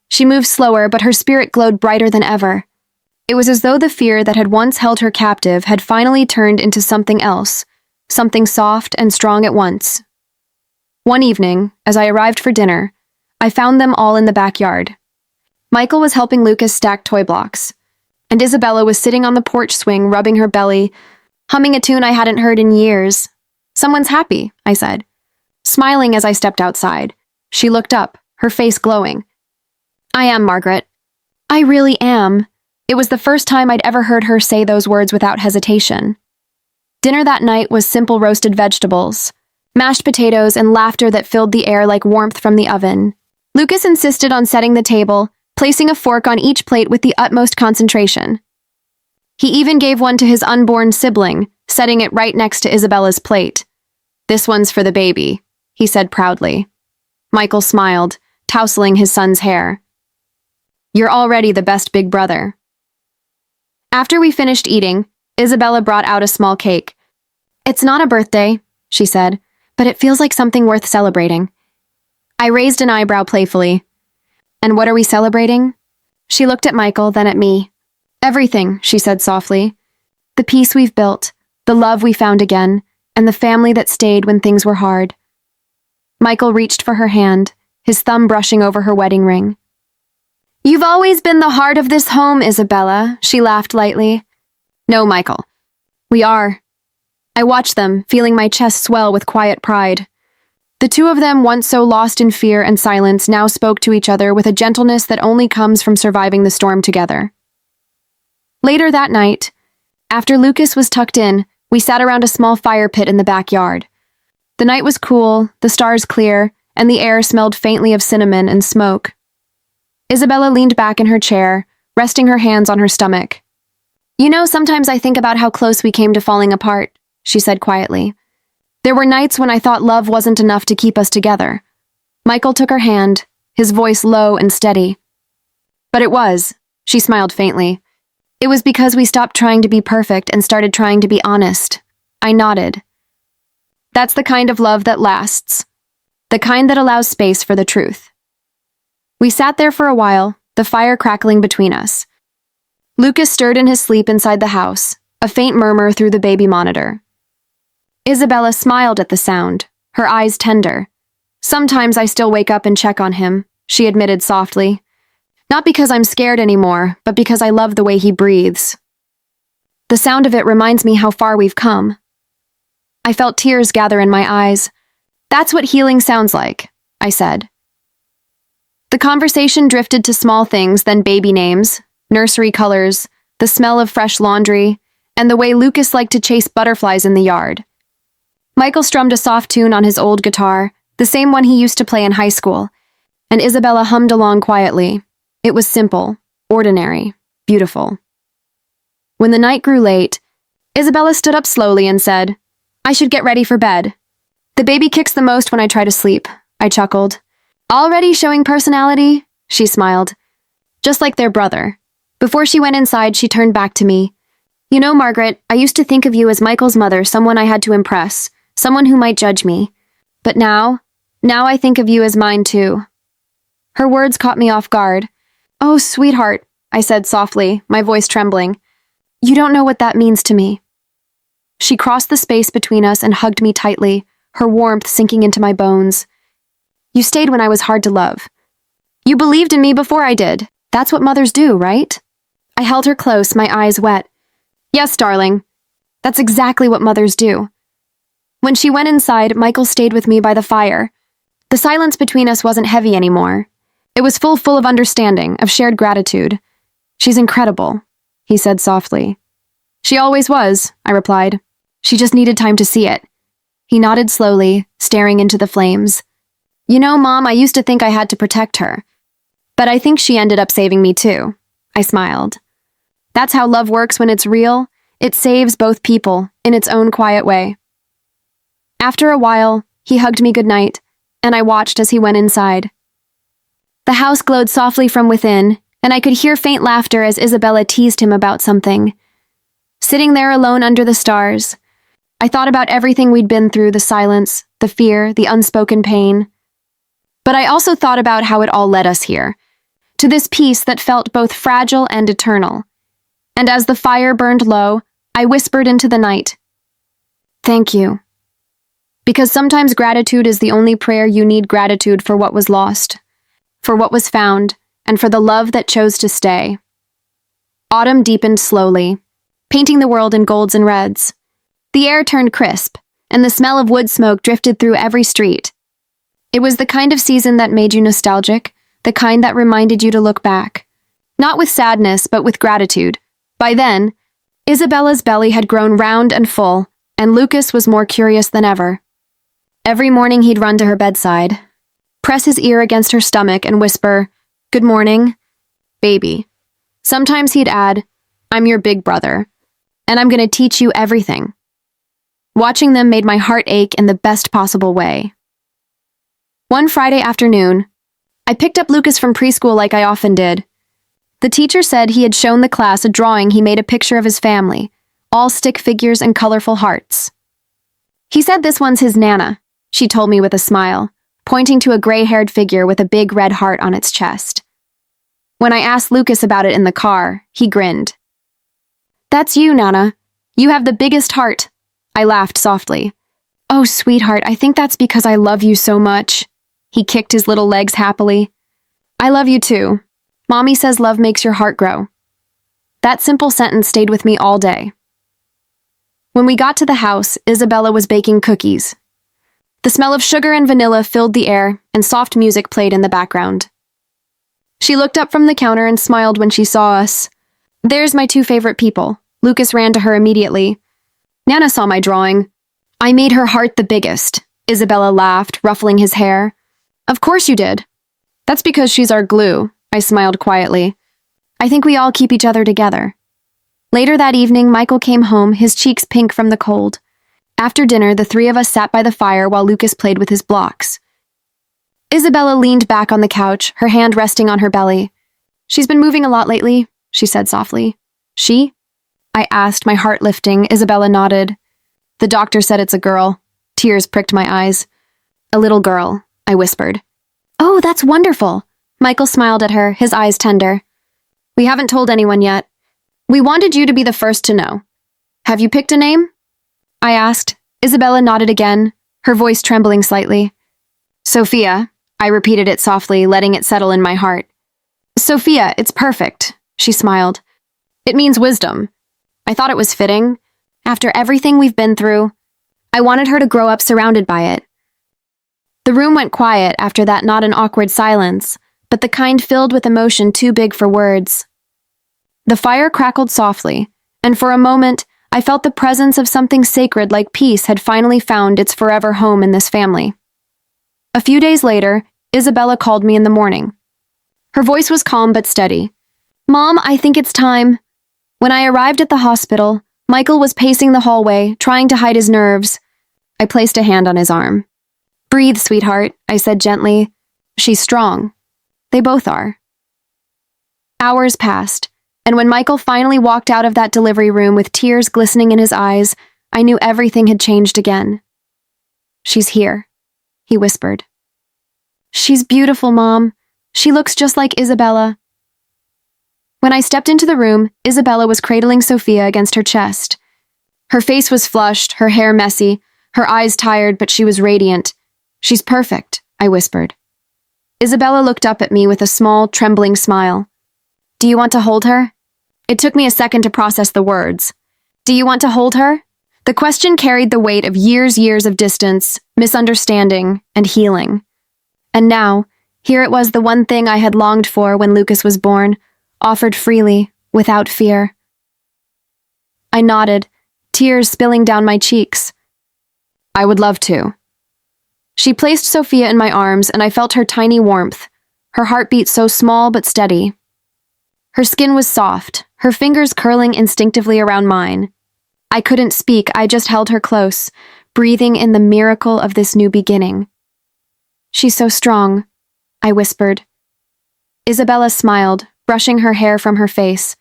She moved slower, but her spirit glowed brighter than ever. It was as though the fear that had once held her captive had finally turned into something else, something soft and strong at once. One evening, as I arrived for dinner, I found them all in the backyard. Michael was helping Lucas stack toy blocks, and Isabella was sitting on the porch swing, rubbing her belly, humming a tune I hadn't heard in years. Someone's happy, I said, smiling as I stepped outside. She looked up, her face glowing. I am, Margaret. I really am. It was the first time I'd ever heard her say those words without hesitation. Dinner that night was simple roasted vegetables, mashed potatoes, and laughter that filled the air like warmth from the oven. Lucas insisted on setting the table, placing a fork on each plate with the utmost concentration. He even gave one to his unborn sibling, setting it right next to Isabella's plate. This one's for the baby, he said proudly. Michael smiled, tousling his son's hair. You're already the best big brother. After we finished eating, Isabella brought out a small cake. It's not a birthday, she said, but it feels like something worth celebrating. I raised an eyebrow playfully. And what are we celebrating? She looked at Michael, then at me. Everything, she said softly. The peace we've built, the love we found again, and the family that stayed when things were hard. Michael reached for her hand, his thumb brushing over her wedding ring. You've always been the heart of this home, Isabella, she laughed lightly. No, Michael. We are. I watched them, feeling my chest swell with quiet pride. The two of them, once so lost in fear and silence, now spoke to each other with a gentleness that only comes from surviving the storm together. Later that night, after Lucas was tucked in, we sat around a small fire pit in the backyard. The night was cool, the stars clear, and the air smelled faintly of cinnamon and smoke. Isabella leaned back in her chair, resting her hands on her stomach. "You know, sometimes I think about how close we came to falling apart," she said quietly. "There were nights when I thought love wasn't enough to keep us together." Michael took her hand, his voice low and steady. "But it was," she smiled faintly. "It was because we stopped trying to be perfect and started trying to be honest." I nodded. "That's the kind of love that lasts. The kind that allows space for the truth." We sat there for a while, the fire crackling between us. Lucas stirred in his sleep inside the house, a faint murmur through the baby monitor. Isabella smiled at the sound, her eyes tender. "Sometimes I still wake up and check on him," she admitted softly. "Not because I'm scared anymore, but because I love the way he breathes. The sound of it reminds me how far we've come." I felt tears gather in my eyes. "That's what healing sounds like," I said. The conversation drifted to small things, then baby names, nursery colors, the smell of fresh laundry, and the way Lucas liked to chase butterflies in the yard. Michael strummed a soft tune on his old guitar, the same one he used to play in high school, and Isabella hummed along quietly. It was simple, ordinary, beautiful. When the night grew late, Isabella stood up slowly and said, "I should get ready for bed. The baby kicks the most when I try to sleep," I chuckled. "Already showing personality?" She smiled. "Just like their brother." Before she went inside, she turned back to me. "You know, Margaret, I used to think of you as Michael's mother, someone I had to impress, someone who might judge me. But now I think of you as mine too." Her words caught me off guard. "Oh, sweetheart," I said softly, my voice trembling. "You don't know what that means to me." She crossed the space between us and hugged me tightly, her warmth sinking into my bones. "You stayed when I was hard to love. You believed in me before I did. That's what mothers do, right?" I held her close, my eyes wet. "Yes, darling. That's exactly what mothers do." When she went inside, Michael stayed with me by the fire. The silence between us wasn't heavy anymore. It was full of understanding, of shared gratitude. "She's incredible," he said softly. "She always was," I replied. "She just needed time to see it." He nodded slowly, staring into the flames. "You know, Mom, I used to think I had to protect her. But I think she ended up saving me too." I smiled. "That's how love works when it's real. It saves both people, in its own quiet way." After a while, he hugged me goodnight, and I watched as he went inside. The house glowed softly from within, and I could hear faint laughter as Isabella teased him about something. Sitting there alone under the stars, I thought about everything we'd been through, the silence, the fear, the unspoken pain. But I also thought about how it all led us here, to this peace that felt both fragile and eternal. And as the fire burned low, I whispered into the night, "Thank you." Because sometimes gratitude is the only prayer you need, gratitude for what was lost, for what was found, and for the love that chose to stay. Autumn deepened slowly, painting the world in golds and reds. The air turned crisp, and the smell of wood smoke drifted through every street. It was the kind of season that made you nostalgic, the kind that reminded you to look back. Not with sadness, but with gratitude. By then, Isabella's belly had grown round and full, and Lucas was more curious than ever. Every morning he'd run to her bedside, press his ear against her stomach and whisper, "Good morning, baby." Sometimes he'd add, "I'm your big brother, and I'm going to teach you everything." Watching them made my heart ache in the best possible way. One Friday afternoon, I picked up Lucas from preschool like I often did. The teacher said he had shown the class a drawing he made, a picture of his family, all stick figures and colorful hearts. "He said this one's his Nana," she told me with a smile, pointing to a gray-haired figure with a big red heart on its chest. When I asked Lucas about it in the car, he grinned. "That's you, Nana. You have the biggest heart." I laughed softly. "Oh, sweetheart, I think that's because I love you so much." He kicked his little legs happily. "I love you too. Mommy says love makes your heart grow." That simple sentence stayed with me all day. When we got to the house, Isabella was baking cookies. The smell of sugar and vanilla filled the air, and soft music played in the background. She looked up from the counter and smiled when she saw us. There's my two favorite people. Lucas ran to her immediately. Nana saw my drawing. I made her heart the biggest. Isabella laughed, ruffling his hair. Of course you did. That's because she's our glue, I smiled quietly. I think we all keep each other together. Later that evening, Michael came home, his cheeks pink from the cold. After dinner, the three of us sat by the fire while Lucas played with his blocks. Isabella leaned back on the couch, her hand resting on her belly. She's been moving a lot lately, she said softly. She? I asked, my heart lifting. Isabella nodded. The doctor said it's a girl. Tears pricked my eyes. A little girl, I whispered. Oh, that's wonderful. Michael smiled at her, his eyes tender. We haven't told anyone yet. We wanted you to be the first to know. Have you picked a name? I asked. Isabella nodded again, her voice trembling slightly. Sophia, I repeated it softly, letting it settle in my heart. Sophia, it's perfect, she smiled. It means wisdom. I thought it was fitting. After everything we've been through, I wanted her to grow up surrounded by it. The room went quiet after that, not an awkward silence, but the kind filled with emotion too big for words. The fire crackled softly, and for a moment, I felt the presence of something sacred like peace had finally found its forever home in this family. A few days later, Isabella called me in the morning. Her voice was calm but steady. Mom, I think it's time. When I arrived at the hospital, Michael was pacing the hallway, trying to hide his nerves. I placed a hand on his arm. Breathe, sweetheart, I said gently. She's strong. They both are. Hours passed, and when Michael finally walked out of that delivery room with tears glistening in his eyes, I knew everything had changed again. She's here, he whispered. She's beautiful, Mom. She looks just like Isabella. When I stepped into the room, Isabella was cradling Sophia against her chest. Her face was flushed, her hair messy, her eyes tired, but she was radiant. She's perfect, I whispered. Isabella looked up at me with a small, trembling smile. Do you want to hold her? It took me a second to process the words. Do you want to hold her? The question carried the weight of years of distance, misunderstanding, and healing. And now, here it was, the one thing I had longed for when Lucas was born, offered freely, without fear. I nodded, tears spilling down my cheeks. I would love to. She placed Sophia in my arms, and I felt her tiny warmth, her heartbeat so small but steady. Her skin was soft, her fingers curling instinctively around mine. I couldn't speak, I just held her close, breathing in the miracle of this new beginning. She's so strong, I whispered. Isabella smiled, brushing her hair from her face.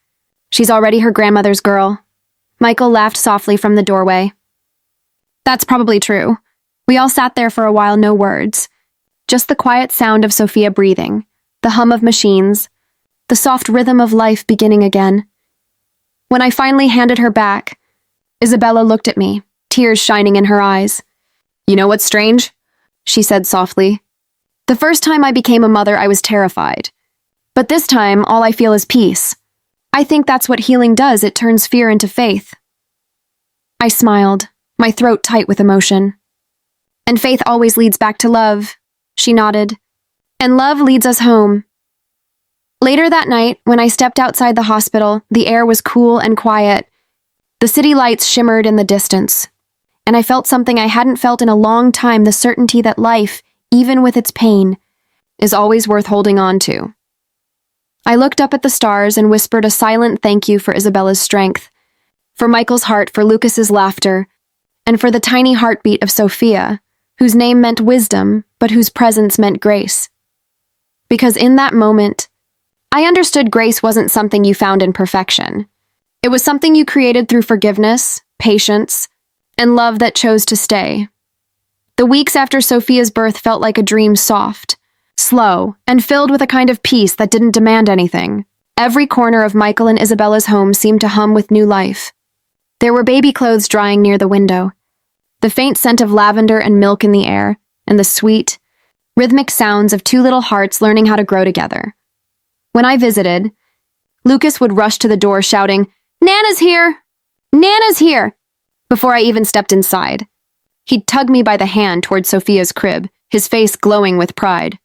She's already her grandmother's girl. Michael laughed softly from the doorway. That's probably true. We all sat there for a while, no words. Just the quiet sound of Sophia breathing, the hum of machines, the soft rhythm of life beginning again. When I finally handed her back, Isabella looked at me, tears shining in her eyes. You know what's strange? She said softly. The first time I became a mother, I was terrified. But this time, all I feel is peace. I think that's what healing does, it turns fear into faith. I smiled, my throat tight with emotion. And faith always leads back to love, she nodded. And love leads us home. Later that night, when I stepped outside the hospital, the air was cool and quiet. The city lights shimmered in the distance. And I felt something I hadn't felt in a long time, the certainty that life, even with its pain, is always worth holding on to. I looked up at the stars and whispered a silent thank you for Isabella's strength, for Michael's heart, for Lucas's laughter, and for the tiny heartbeat of Sophia, whose name meant wisdom, but whose presence meant grace. Because in that moment, I understood grace wasn't something you found in perfection. It was something you created through forgiveness, patience, and love that chose to stay. The weeks after Sophia's birth felt like a dream, soft, slow, and filled with a kind of peace that didn't demand anything. Every corner of Michael and Isabella's home seemed to hum with new life. There were baby clothes drying near the window, the faint scent of lavender and milk in the air, and the sweet, rhythmic sounds of two little hearts learning how to grow together. When I visited, Lucas would rush to the door shouting, "Nana's here! Nana's here!" before I even stepped inside. He'd tug me by the hand toward Sophia's crib, his face glowing with pride.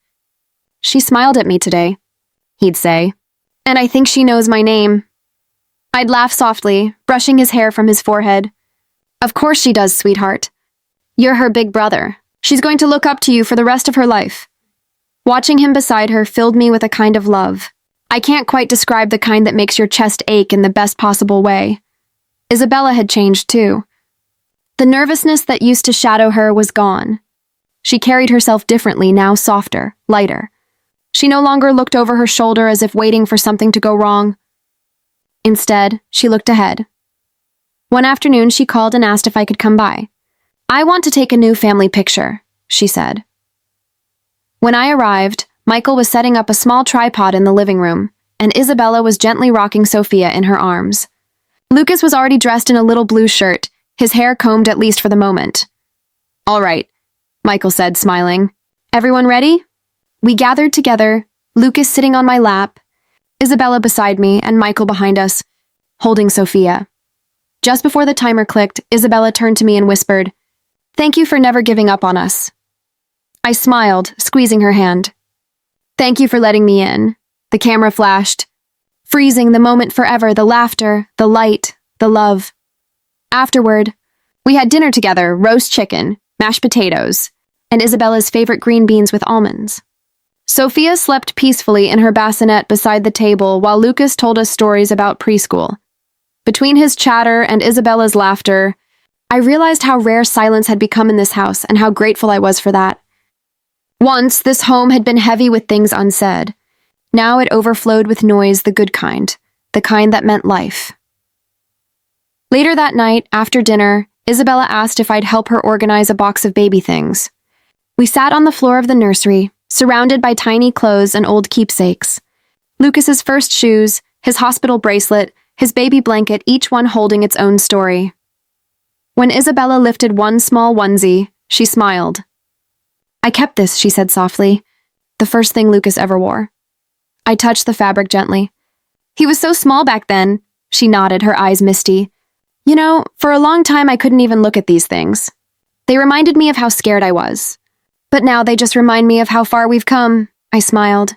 "She smiled at me today," he'd say, "and I think she knows my name." I'd laugh softly, brushing his hair from his forehead. Of course she does, sweetheart. You're her big brother. She's going to look up to you for the rest of her life. Watching him beside her filled me with a kind of love. I can't quite describe the kind that makes your chest ache in the best possible way. Isabella had changed too. The nervousness that used to shadow her was gone. She carried herself differently, now softer, lighter. She no longer looked over her shoulder as if waiting for something to go wrong. Instead, she looked ahead. One afternoon, she called and asked if I could come by. I want to take a new family picture, she said. When I arrived, Michael was setting up a small tripod in the living room, and Isabella was gently rocking Sophia in her arms. Lucas was already dressed in a little blue shirt, his hair combed at least for the moment. All right, Michael said, smiling. Everyone ready? We gathered together, Lucas sitting on my lap, Isabella beside me, and Michael behind us, holding Sophia. Just before the timer clicked, Isabella turned to me and whispered, "Thank you for never giving up on us." I smiled, squeezing her hand. "Thank you for letting me in." The camera flashed, freezing the moment forever, the laughter, the light, the love. Afterward, we had dinner together, roast chicken, mashed potatoes, and Isabella's favorite green beans with almonds. Sophia slept peacefully in her bassinet beside the table while Lucas told us stories about preschool. Between his chatter and Isabella's laughter, I realized how rare silence had become in this house and how grateful I was for that. Once, this home had been heavy with things unsaid. Now it overflowed with noise, the good kind, the kind that meant life. Later that night, after dinner, Isabella asked if I'd help her organize a box of baby things. We sat on the floor of the nursery, surrounded by tiny clothes and old keepsakes. Lucas's first shoes, his hospital bracelet, his baby blanket, each one holding its own story. When Isabella lifted one small onesie, she smiled. "I kept this," she said softly. "The first thing Lucas ever wore." I touched the fabric gently. "He was so small back then," she nodded, her eyes misty. "You know, for a long time I couldn't even look at these things. They reminded me of how scared I was. But now they just remind me of how far we've come," I smiled.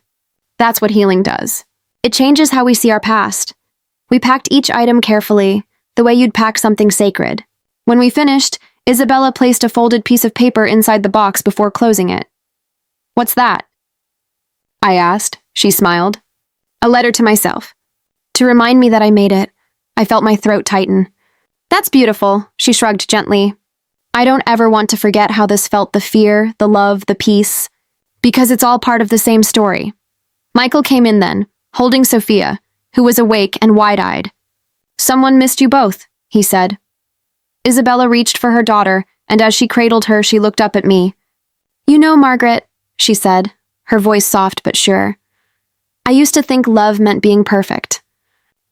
That's what healing does. It changes how we see our past. We packed each item carefully, the way you'd pack something sacred. When we finished, Isabella placed a folded piece of paper inside the box before closing it. "What's that?" I asked. She smiled. "A letter to myself. To remind me that I made it." I felt my throat tighten. "That's beautiful," she shrugged gently. I don't ever want to forget how this felt, the fear, the love, the peace, because it's all part of the same story. Michael came in then, holding Sophia, who was awake and wide-eyed. "Someone missed you both," he said. Isabella reached for her daughter, and as she cradled her, she looked up at me. "You know, Margaret," she said, her voice soft but sure. "I used to think love meant being perfect.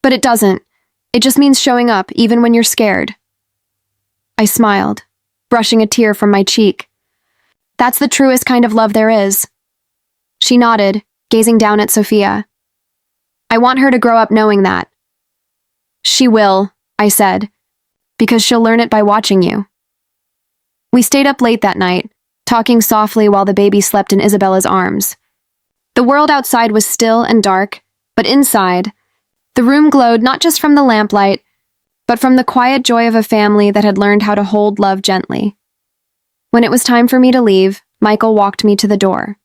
But it doesn't. It just means showing up, even when you're scared." I smiled, brushing a tear from my cheek. "That's the truest kind of love there is." She nodded, gazing down at Sophia. "I want her to grow up knowing that." "She will," I said, "because she'll learn it by watching you." We stayed up late that night, talking softly while the baby slept in Isabella's arms. The world outside was still and dark, but inside, the room glowed not just from the lamplight, but from the quiet joy of a family that had learned how to hold love gently. When it was time for me to leave, Michael walked me to the door.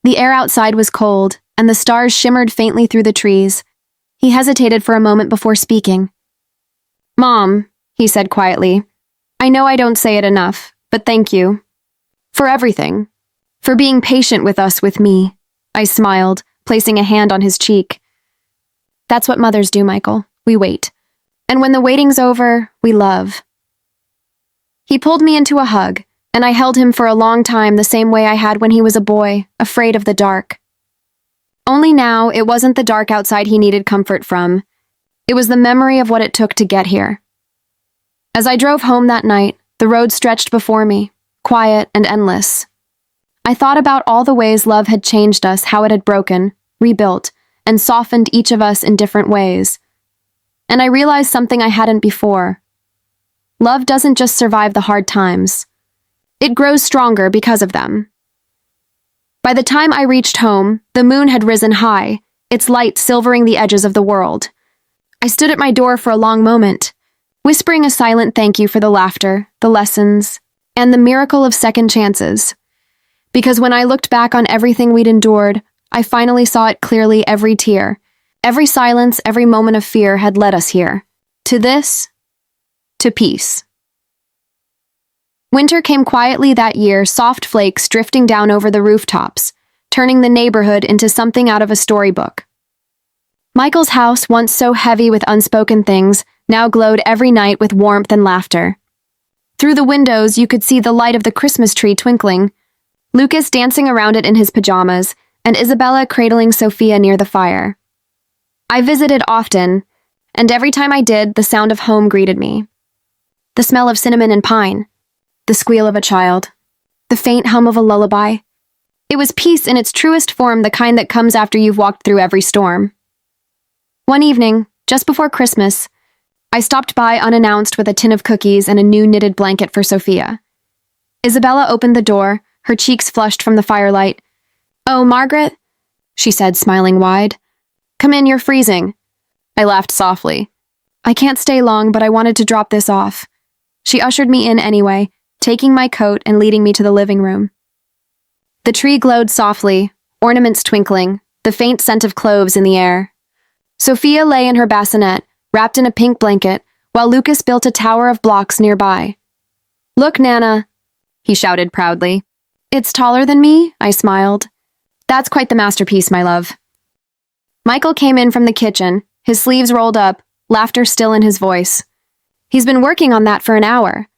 The air outside was cold, and the stars shimmered faintly through the trees. He hesitated for a moment before speaking. "Mom," he said quietly, "I know I don't say it enough, but thank you. For everything. For being patient with us, with me." I smiled, placing a hand on his cheek. "That's what mothers do, Michael. We wait. And when the waiting's over, we love." He pulled me into a hug, and I held him for a long time the same way I had when he was a boy, afraid of the dark. Only now, it wasn't the dark outside he needed comfort from. It was the memory of what it took to get here. As I drove home that night, the road stretched before me, quiet and endless. I thought about all the ways love had changed us, how it had broken, rebuilt, and softened each of us in different ways. And I realized something I hadn't before. Love doesn't just survive the hard times. It grows stronger because of them. By the time I reached home, the moon had risen high, its light silvering the edges of the world. I stood at my door for a long moment, whispering a silent thank you for the laughter, the lessons, and the miracle of second chances. Because when I looked back on everything we'd endured, I finally saw it clearly. Every tear, every silence, every moment of fear had led us here. To this, to peace. Winter came quietly that year, soft flakes drifting down over the rooftops, turning the neighborhood into something out of a storybook. Michael's house, once so heavy with unspoken things, now glowed every night with warmth and laughter. Through the windows, you could see the light of the Christmas tree twinkling, Lucas dancing around it in his pajamas, and Isabella cradling Sophia near the fire. I visited often, and every time I did, the sound of home greeted me. The smell of cinnamon and pine, the squeal of a child, the faint hum of a lullaby. It was peace in its truest form, the kind that comes after you've walked through every storm. One evening, just before Christmas, I stopped by unannounced with a tin of cookies and a new knitted blanket for Sophia. Isabella opened the door, her cheeks flushed from the firelight. "Oh, Margaret," she said, smiling wide. "Come in, you're freezing." I laughed softly. "I can't stay long, but I wanted to drop this off." She ushered me in anyway, taking my coat and leading me to the living room. The tree glowed softly, ornaments twinkling, the faint scent of cloves in the air. Sophia lay in her bassinet, wrapped in a pink blanket, while Lucas built a tower of blocks nearby. "Look, Nana," he shouted proudly. "It's taller than me," I smiled. "That's quite the masterpiece, my love." Michael came in from the kitchen, his sleeves rolled up, laughter still in his voice. "He's been working on that for an hour."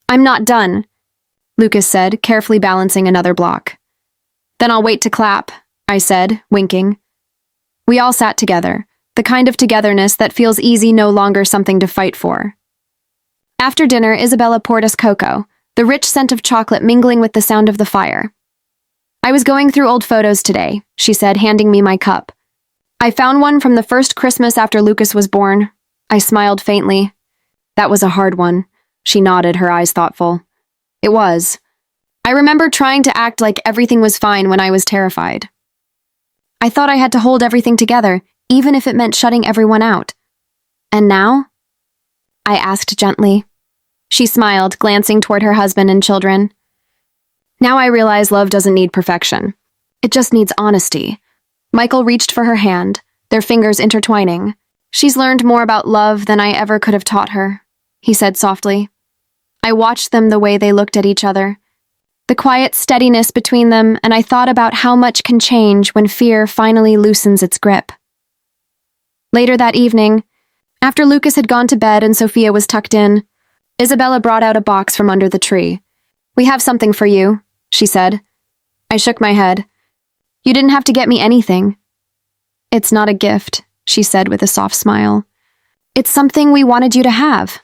"I'm not done," Lucas said, carefully balancing another block. "Then I'll wait to clap," I said, winking. We all sat together, the kind of togetherness that feels easy, no longer something to fight for. After dinner, Isabella poured us cocoa, the rich scent of chocolate mingling with the sound of the fire. "I was going through old photos today," she said, handing me my cup. "I found one from the first Christmas after Lucas was born." I smiled faintly. "That was a hard one," she nodded, her eyes thoughtful. "It was. I remember trying to act like everything was fine when I was terrified. I thought I had to hold everything together, even if it meant shutting everyone out. And now?" I asked gently. She smiled, glancing toward her husband and children. "Now I realize love doesn't need perfection. It just needs honesty." Michael reached for her hand, their fingers intertwining. "She's learned more about love than I ever could have taught her," he said softly. I watched them the way they looked at each other, the quiet steadiness between them, and I thought about how much can change when fear finally loosens its grip. Later that evening, after Lucas had gone to bed and Sophia was tucked in, Isabella brought out a box from under the tree. "We have something for you," she said. I shook my head. "You didn't have to get me anything." "It's not a gift," she said with a soft smile. "It's something we wanted you to have."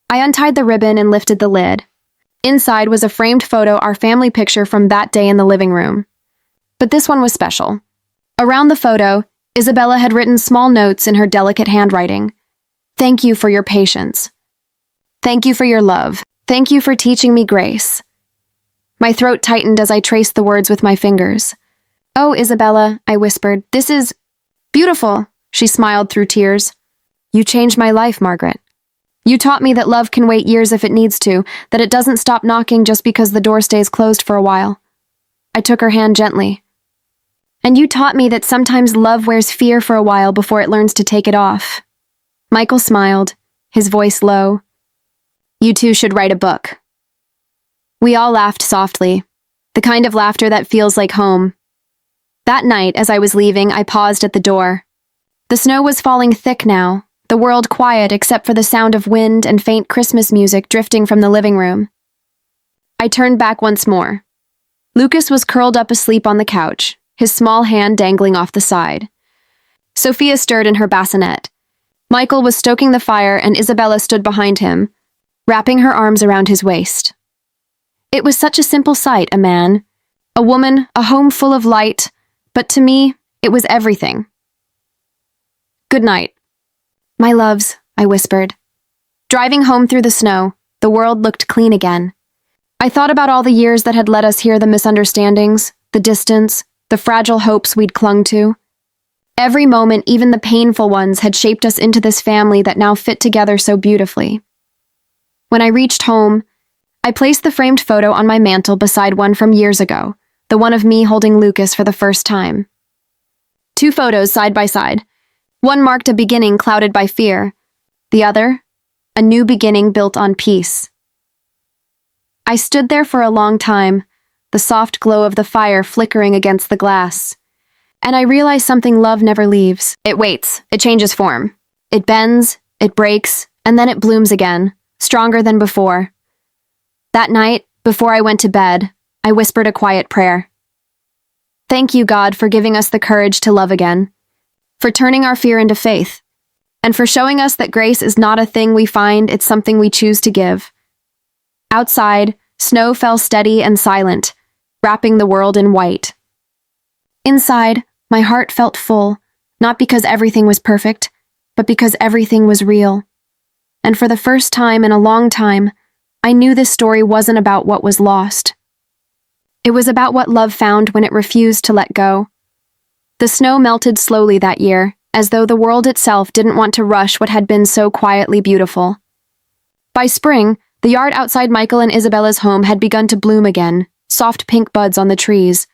I untied the ribbon and lifted the lid. Inside was a framed photo, our family picture from that day in the living room. But this one was special. Around the photo, Isabella had written small notes in her delicate handwriting. "Thank you for your patience. Thank you for your love. Thank you for teaching me grace." My throat tightened as I traced the words with my fingers. "Oh, Isabella," I whispered, "this is beautiful." She smiled through tears. "You changed my life, Margaret. You taught me that love can wait years if it needs to, that it doesn't stop knocking just because the door stays closed for a while." I took her hand gently. "And you taught me that sometimes love wears fear for a while before it learns to take it off." Michael smiled, his voice low. "You two should write a book." We all laughed softly, the kind of laughter that feels like home. That night, as I was leaving, I paused at the door. The snow was falling thick now, the world quiet except for the sound of wind and faint Christmas music drifting from the living room. I turned back once more. Lucas was curled up asleep on the couch, his small hand dangling off the side. Sophia stirred in her bassinet. Michael was stoking the fire and Isabella stood behind him, wrapping her arms around his waist. It was such a simple sight, a man, a woman, a home full of light, but to me, it was everything. "Good night." "My loves," I whispered. Driving home through the snow, the world looked clean again. I thought about all the years that had led us here, the misunderstandings, the distance, the fragile hopes we'd clung to. Every moment, even the painful ones, had shaped us into this family that now fit together so beautifully. When I reached home, I placed the framed photo on my mantle beside one from years ago, the one of me holding Lucas for the first time. 2 photos side by side. One marked a beginning clouded by fear. The other, a new beginning built on peace. I stood there for a long time, the soft glow of the fire flickering against the glass. And I realized something love never leaves. It waits, it changes form. It bends, it breaks, and then it blooms again, stronger than before. That night, before I went to bed, I whispered a quiet prayer. Thank you, God, for giving us the courage to love again, for turning our fear into faith, and for showing us that grace is not a thing we find, it's something we choose to give. Outside, snow fell steady and silent, wrapping the world in white. Inside, my heart felt full, not because everything was perfect, but because everything was real. And for the first time in a long time, I knew this story wasn't about what was lost. It was about what love found when it refused to let go. The snow melted slowly that year, as though the world itself didn't want to rush what had been so quietly beautiful. By spring, the yard outside Michael and Isabella's home had begun to bloom again, soft pink buds on the trees,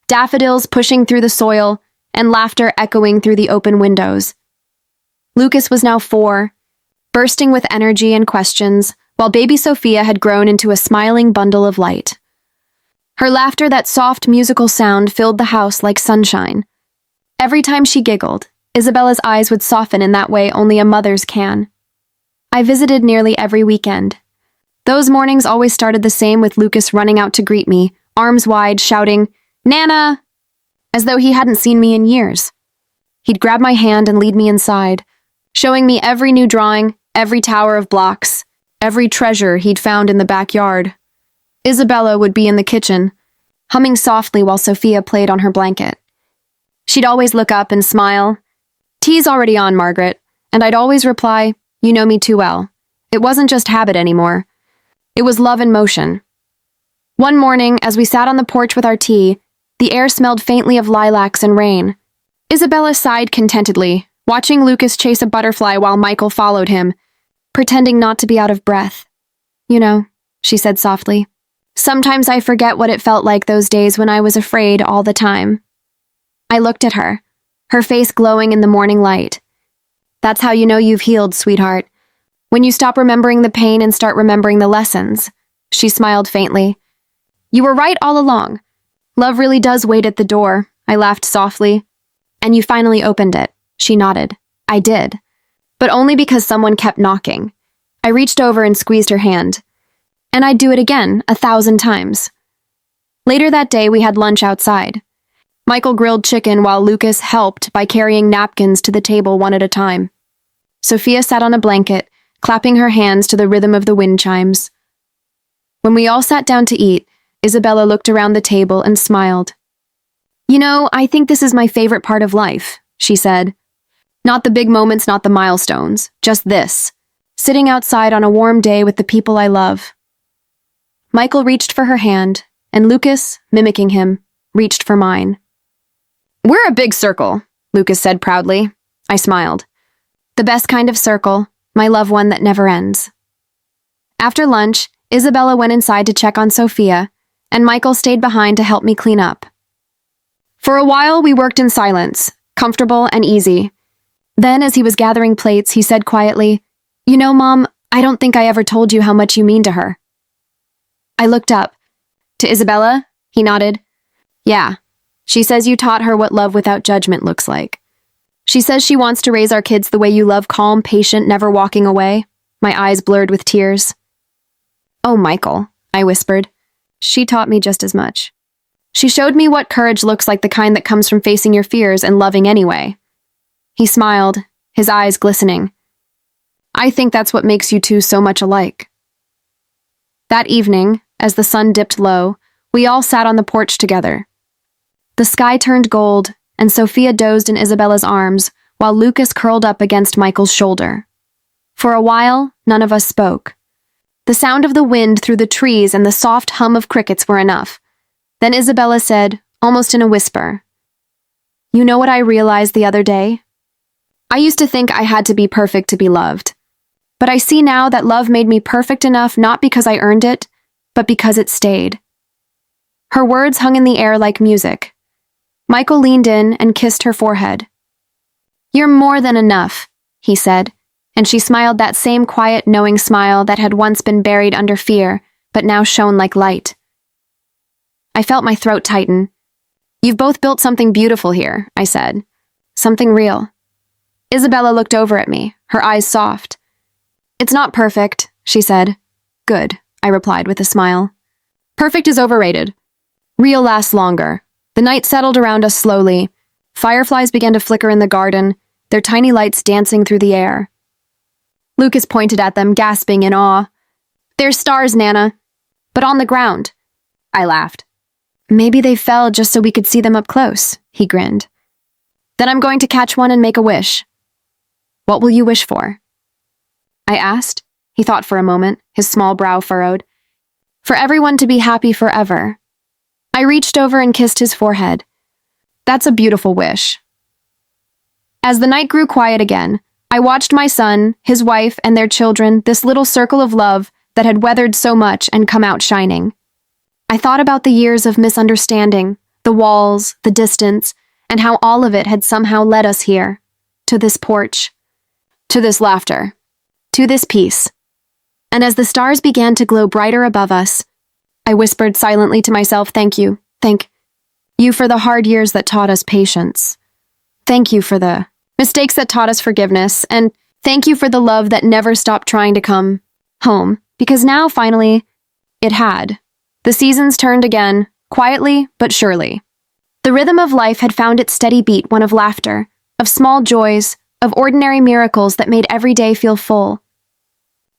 daffodils pushing through the soil, and laughter echoing through the open windows. Lucas was now 4, bursting with energy and questions, while baby Sophia had grown into a smiling bundle of light. Her laughter, that soft musical sound, filled the house like sunshine. Every time she giggled, Isabella's eyes would soften in that way only a mother's can. I visited nearly every weekend. Those mornings always started the same, with Lucas running out to greet me, arms wide, shouting, "Nana!" as though he hadn't seen me in years. He'd grab my hand and lead me inside, showing me every new drawing, every tower of blocks, every treasure he'd found in the backyard. Isabella would be in the kitchen, humming softly while Sophia played on her blanket. She'd always look up and smile. "Tea's already on, Margaret," and I'd always reply, "You know me too well." It wasn't just habit anymore. It was love in motion. One morning, as we sat on the porch with our tea, the air smelled faintly of lilacs and rain. Isabella sighed contentedly, watching Lucas chase a butterfly while Michael followed him, pretending not to be out of breath. "You know," she said softly, "sometimes I forget what it felt like those days when I was afraid all the time." I looked at her, her face glowing in the morning light. "That's how you know you've healed, sweetheart. When you stop remembering the pain and start remembering the lessons." She smiled faintly. "You were right all along. Love really does wait at the door," I laughed softly. "And you finally opened it." She nodded. "I did. But only because someone kept knocking." I reached over and squeezed her hand. And I'd do it again, 1,000 times. Later that day, we had lunch outside. Michael grilled chicken while Lucas helped by carrying napkins to the table one at a time. Sophia sat on a blanket, clapping her hands to the rhythm of the wind chimes. When we all sat down to eat, Isabella looked around the table and smiled. "You know, I think this is my favorite part of life," she said. "Not the big moments, not the milestones, just this. Sitting outside on a warm day with the people I love." Michael reached for her hand, and Lucas, mimicking him, reached for mine. "We're a big circle," Lucas said proudly. I smiled. "The best kind of circle, my loved one that never ends." After lunch, Isabella went inside to check on Sophia, and Michael stayed behind to help me clean up. For a while, we worked in silence, comfortable and easy. Then, as he was gathering plates, he said quietly, "You know, Mom, I don't think I ever told you how much you mean to her." I looked up. "To Isabella?" He nodded. "Yeah. She says you taught her what love without judgment looks like. She says she wants to raise our kids the way you love, calm, patient, never walking away." My eyes blurred with tears. "Oh, Michael," I whispered. "She taught me just as much. She showed me what courage looks like, the kind that comes from facing your fears and loving anyway." He smiled, his eyes glistening. "I think that's what makes you two so much alike." That evening, as the sun dipped low, we all sat on the porch together. The sky turned gold, and Sophia dozed in Isabella's arms, while Lucas curled up against Michael's shoulder. For a while, none of us spoke. The sound of the wind through the trees and the soft hum of crickets were enough. Then Isabella said, almost in a whisper, You know what I realized the other day? I used to think I had to be perfect to be loved. But I see now that love made me perfect enough not because I earned it, but because it stayed. Her words hung in the air like music. Michael leaned in and kissed her forehead. You're more than enough, he said, and she smiled that same quiet, knowing smile that had once been buried under fear, but now shone like light. I felt my throat tighten. You've both built something beautiful here, I said. Something real. Isabella looked over at me, her eyes soft. It's not perfect, she said. Good, I replied with a smile. Perfect is overrated. Real lasts longer. The night settled around us slowly. Fireflies began to flicker in the garden, their tiny lights dancing through the air. Lucas pointed at them, gasping in awe. They're stars, Nana. But on the ground. I laughed. Maybe they fell just so we could see them up close, he grinned. Then I'm going to catch one and make a wish. What will you wish for? I asked. He thought for a moment, his small brow furrowed. For everyone to be happy forever. I reached over and kissed his forehead. That's a beautiful wish. As the night grew quiet again, I watched my son, his wife, and their children, this little circle of love that had weathered so much and come out shining. I thought about the years of misunderstanding, the walls, the distance, and how all of it had somehow led us here, to this porch, to this laughter, to this peace. And as the stars began to glow brighter above us, I whispered silently to myself, thank you for the hard years that taught us patience. Thank you for the mistakes that taught us forgiveness, and thank you for the love that never stopped trying to come home, because now, finally, it had. The seasons turned again, quietly but surely. The rhythm of life had found its steady beat, one of laughter, of small joys, of ordinary miracles that made every day feel full.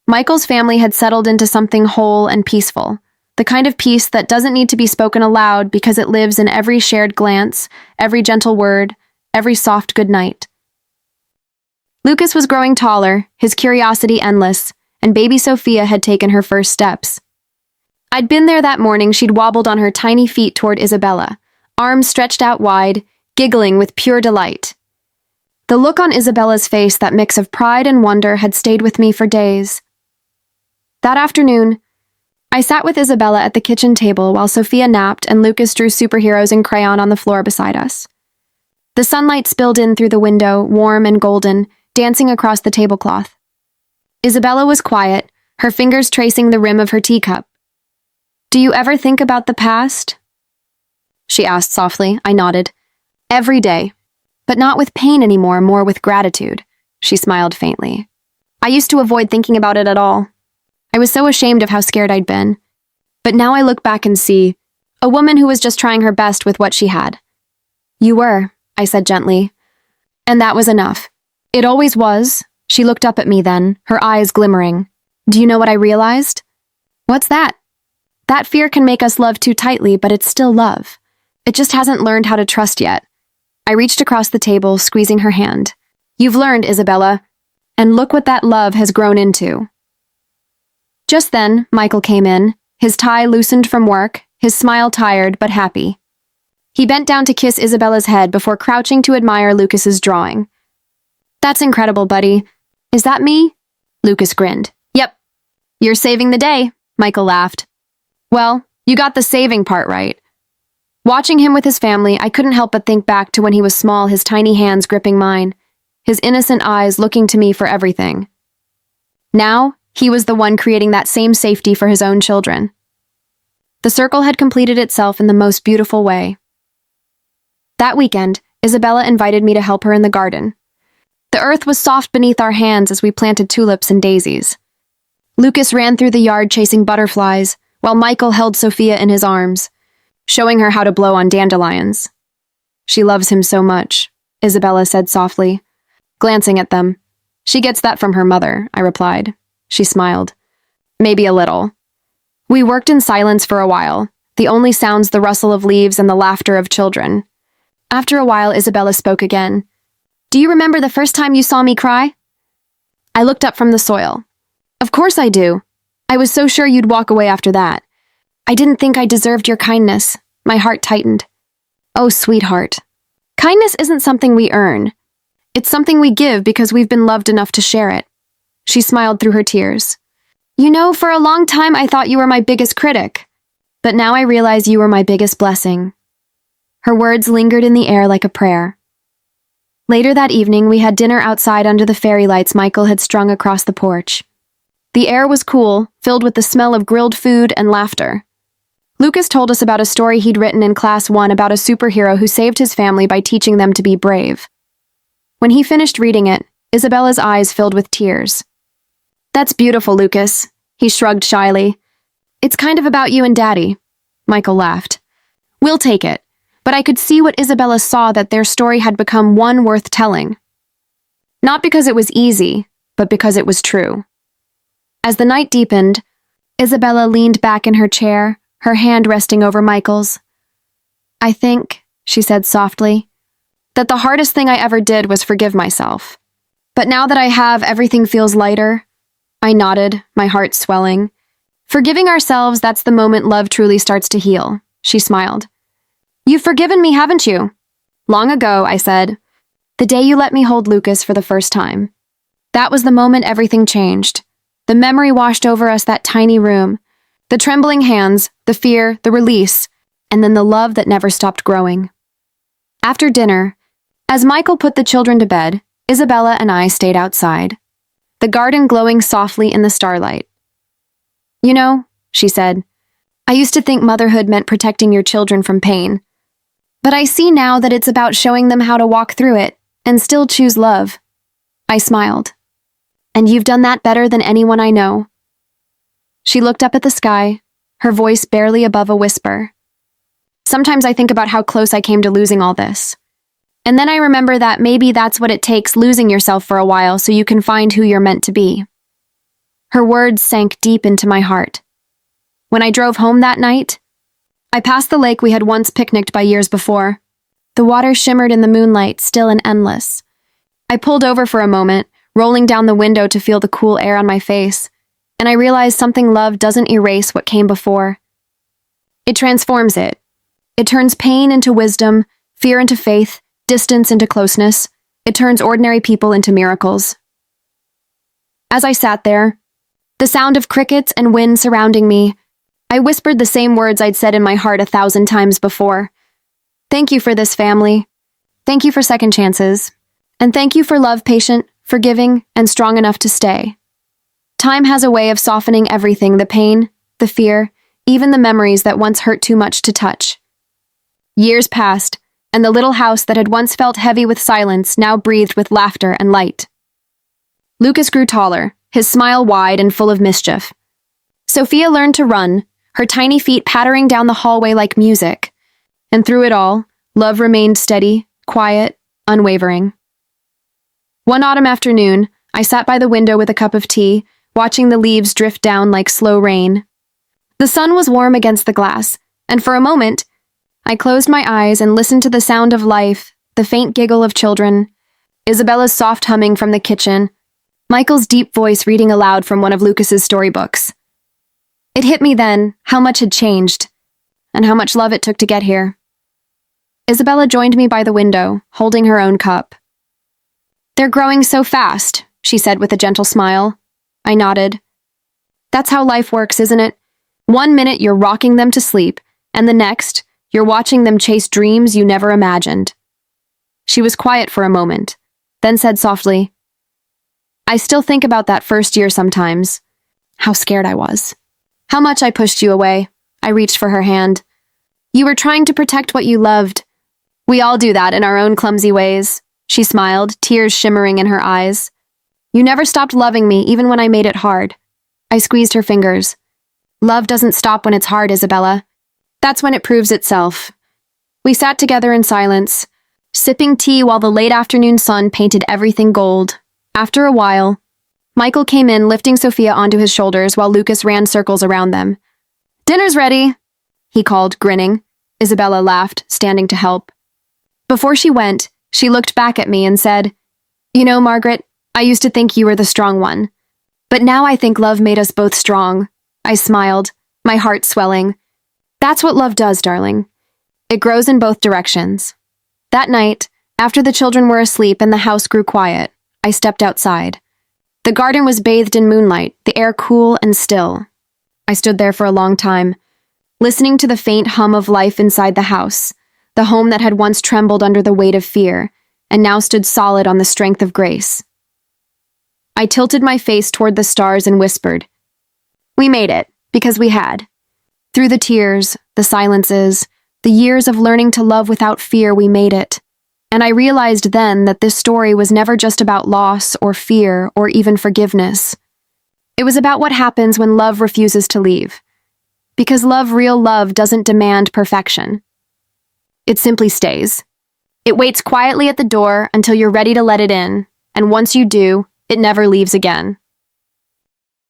Michael's family had settled into something whole and peaceful, the kind of peace that doesn't need to be spoken aloud because it lives in every shared glance, every gentle word, every soft good night. Lucas was growing taller, his curiosity endless, and baby Sophia had taken her first steps. I'd been there that morning. She'd wobbled on her tiny feet toward Isabella, arms stretched out wide, giggling with pure delight. The look on Isabella's face, that mix of pride and wonder, had stayed with me for days. That afternoon, I sat with Isabella at the kitchen table while Sophia napped and Lucas drew superheroes in crayon on the floor beside us. The sunlight spilled in through the window, warm and golden, dancing across the tablecloth. Isabella was quiet, her fingers tracing the rim of her teacup. Do you ever think about the past? She asked softly. I nodded. Every day. But not with pain anymore, more with gratitude. She smiled faintly. I used to avoid thinking about it at all. I was so ashamed of how scared I'd been. But now I look back and see a woman who was just trying her best with what she had. You were, I said gently. And that was enough. It always was. She looked up at me then, her eyes glimmering. Do you know what I realized? What's that? That fear can make us love too tightly, but it's still love. It just hasn't learned how to trust yet. I reached across the table, squeezing her hand. You've learned, Isabella. And look what that love has grown into. Just then, Michael came in, his tie loosened from work, his smile tired but happy. He bent down to kiss Isabella's head before crouching to admire Lucas's drawing. That's incredible, buddy. Is that me? Lucas grinned. Yep. You're saving the day, Michael laughed. Well, you got the saving part right. Watching him with his family, I couldn't help but think back to when he was small, his tiny hands gripping mine, his innocent eyes looking to me for everything. Now, he was the one creating that same safety for his own children. The circle had completed itself in the most beautiful way. That weekend, Isabella invited me to help her in the garden. The earth was soft beneath our hands as we planted tulips and daisies. Lucas ran through the yard chasing butterflies, while Michael held Sophia in his arms, showing her how to blow on dandelions. She loves him so much, Isabella said softly, glancing at them. She gets that from her mother, I replied. She smiled. Maybe a little. We worked in silence for a while, the only sounds the rustle of leaves and the laughter of children. After a while, Isabella spoke again. Do you remember the first time you saw me cry? I looked up from the soil. Of course I do. I was so sure you'd walk away after that. I didn't think I deserved your kindness. My heart tightened. Oh, sweetheart. Kindness isn't something we earn. It's something we give because we've been loved enough to share it. She smiled through her tears. You know, for a long time I thought you were my biggest critic, but now I realize you were my biggest blessing. Her words lingered in the air like a prayer. Later that evening, we had dinner outside under the fairy lights Michael had strung across the porch. The air was cool, filled with the smell of grilled food and laughter. Lucas told us about a story he'd written in Class 1 about a superhero who saved his family by teaching them to be brave. When he finished reading it, Isabella's eyes filled with tears. That's beautiful, Lucas, he shrugged shyly. It's kind of about you and Daddy. Michael laughed. We'll take it, but I could see what Isabella saw, that their story had become one worth telling. Not because it was easy, but because it was true. As the night deepened, Isabella leaned back in her chair, her hand resting over Michael's. I think, she said softly, that the hardest thing I ever did was forgive myself. But now that I have, everything feels lighter. I nodded, my heart swelling. Forgiving ourselves, that's the moment love truly starts to heal, she smiled. You've forgiven me, haven't you? Long ago, I said. The day you let me hold Lucas for the first time. That was the moment everything changed. The memory washed over us, that tiny room. The trembling hands, the fear, the release, and then the love that never stopped growing. After dinner, as Michael put the children to bed, Isabella and I stayed outside, the garden glowing softly in the starlight. You know, she said, I used to think motherhood meant protecting your children from pain. But I see now that it's about showing them how to walk through it and still choose love. I smiled. And you've done that better than anyone I know. She looked up at the sky, her voice barely above a whisper. Sometimes I think about how close I came to losing all this. And then I remember that maybe that's what it takes, losing yourself for a while so you can find who you're meant to be. Her words sank deep into my heart. When I drove home that night, I passed the lake we had once picnicked by years before. The water shimmered in the moonlight, still and endless. I pulled over for a moment, rolling down the window to feel the cool air on my face, and I realized something love doesn't erase what came before. It transforms it. It turns pain into wisdom, fear into faith, distance into closeness. It turns ordinary people into miracles. As I sat there, the sound of crickets and wind surrounding me, I whispered the same words I'd said in my heart 1,000 times before. Thank you for this family. Thank you for second chances. And thank you for love, patient, forgiving, and strong enough to stay. Time has a way of softening everything, the pain, the fear, even the memories that once hurt too much to touch. Years passed, and the little house that had once felt heavy with silence now breathed with laughter and light. Lucas grew taller, his smile wide and full of mischief. Sophia learned to run, her tiny feet pattering down the hallway like music. And through it all, love remained steady, quiet, unwavering. One autumn afternoon, I sat by the window with a cup of tea, watching the leaves drift down like slow rain. The sun was warm against the glass, and for a moment, I closed my eyes and listened to the sound of life, the faint giggle of children, Isabella's soft humming from the kitchen, Michael's deep voice reading aloud from one of Lucas's storybooks. It hit me then how much had changed, and how much love it took to get here. Isabella joined me by the window, holding her own cup. They're growing so fast, she said with a gentle smile. I nodded. That's how life works, isn't it? 1 minute you're rocking them to sleep, and the next, you're watching them chase dreams you never imagined. She was quiet for a moment, then said softly, I still think about that first year sometimes. How scared I was. How much I pushed you away. I reached for her hand. You were trying to protect what you loved. We all do that in our own clumsy ways. She smiled, tears shimmering in her eyes. You never stopped loving me, even when I made it hard. I squeezed her fingers. Love doesn't stop when it's hard, Isabella. That's when it proves itself. We sat together in silence, sipping tea while the late afternoon sun painted everything gold. After a while, Michael came in, lifting Sophia onto his shoulders while Lucas ran circles around them. Dinner's ready, he called, grinning. Isabella laughed, standing to help. Before she went, she looked back at me and said, You know, Margaret, I used to think you were the strong one. But now I think love made us both strong. I smiled, my heart swelling. That's what love does, darling. It grows in both directions. That night, After the children were asleep and the house grew quiet, I stepped outside. The garden was bathed in moonlight, the air cool and still. I stood there for a long time, listening to the faint hum of life inside the house, the home that had once trembled under the weight of fear, and now stood solid on the strength of grace. I tilted my face toward the stars and whispered, "We made it, because we had." Through the tears, the silences, the years of learning to love without fear, we made it. And I realized then that this story was never just about loss or fear or even forgiveness. It was about what happens when love refuses to leave. Because real love, doesn't demand perfection. It simply stays. It waits quietly at the door until you're ready to let it in, and once you do, it never leaves again.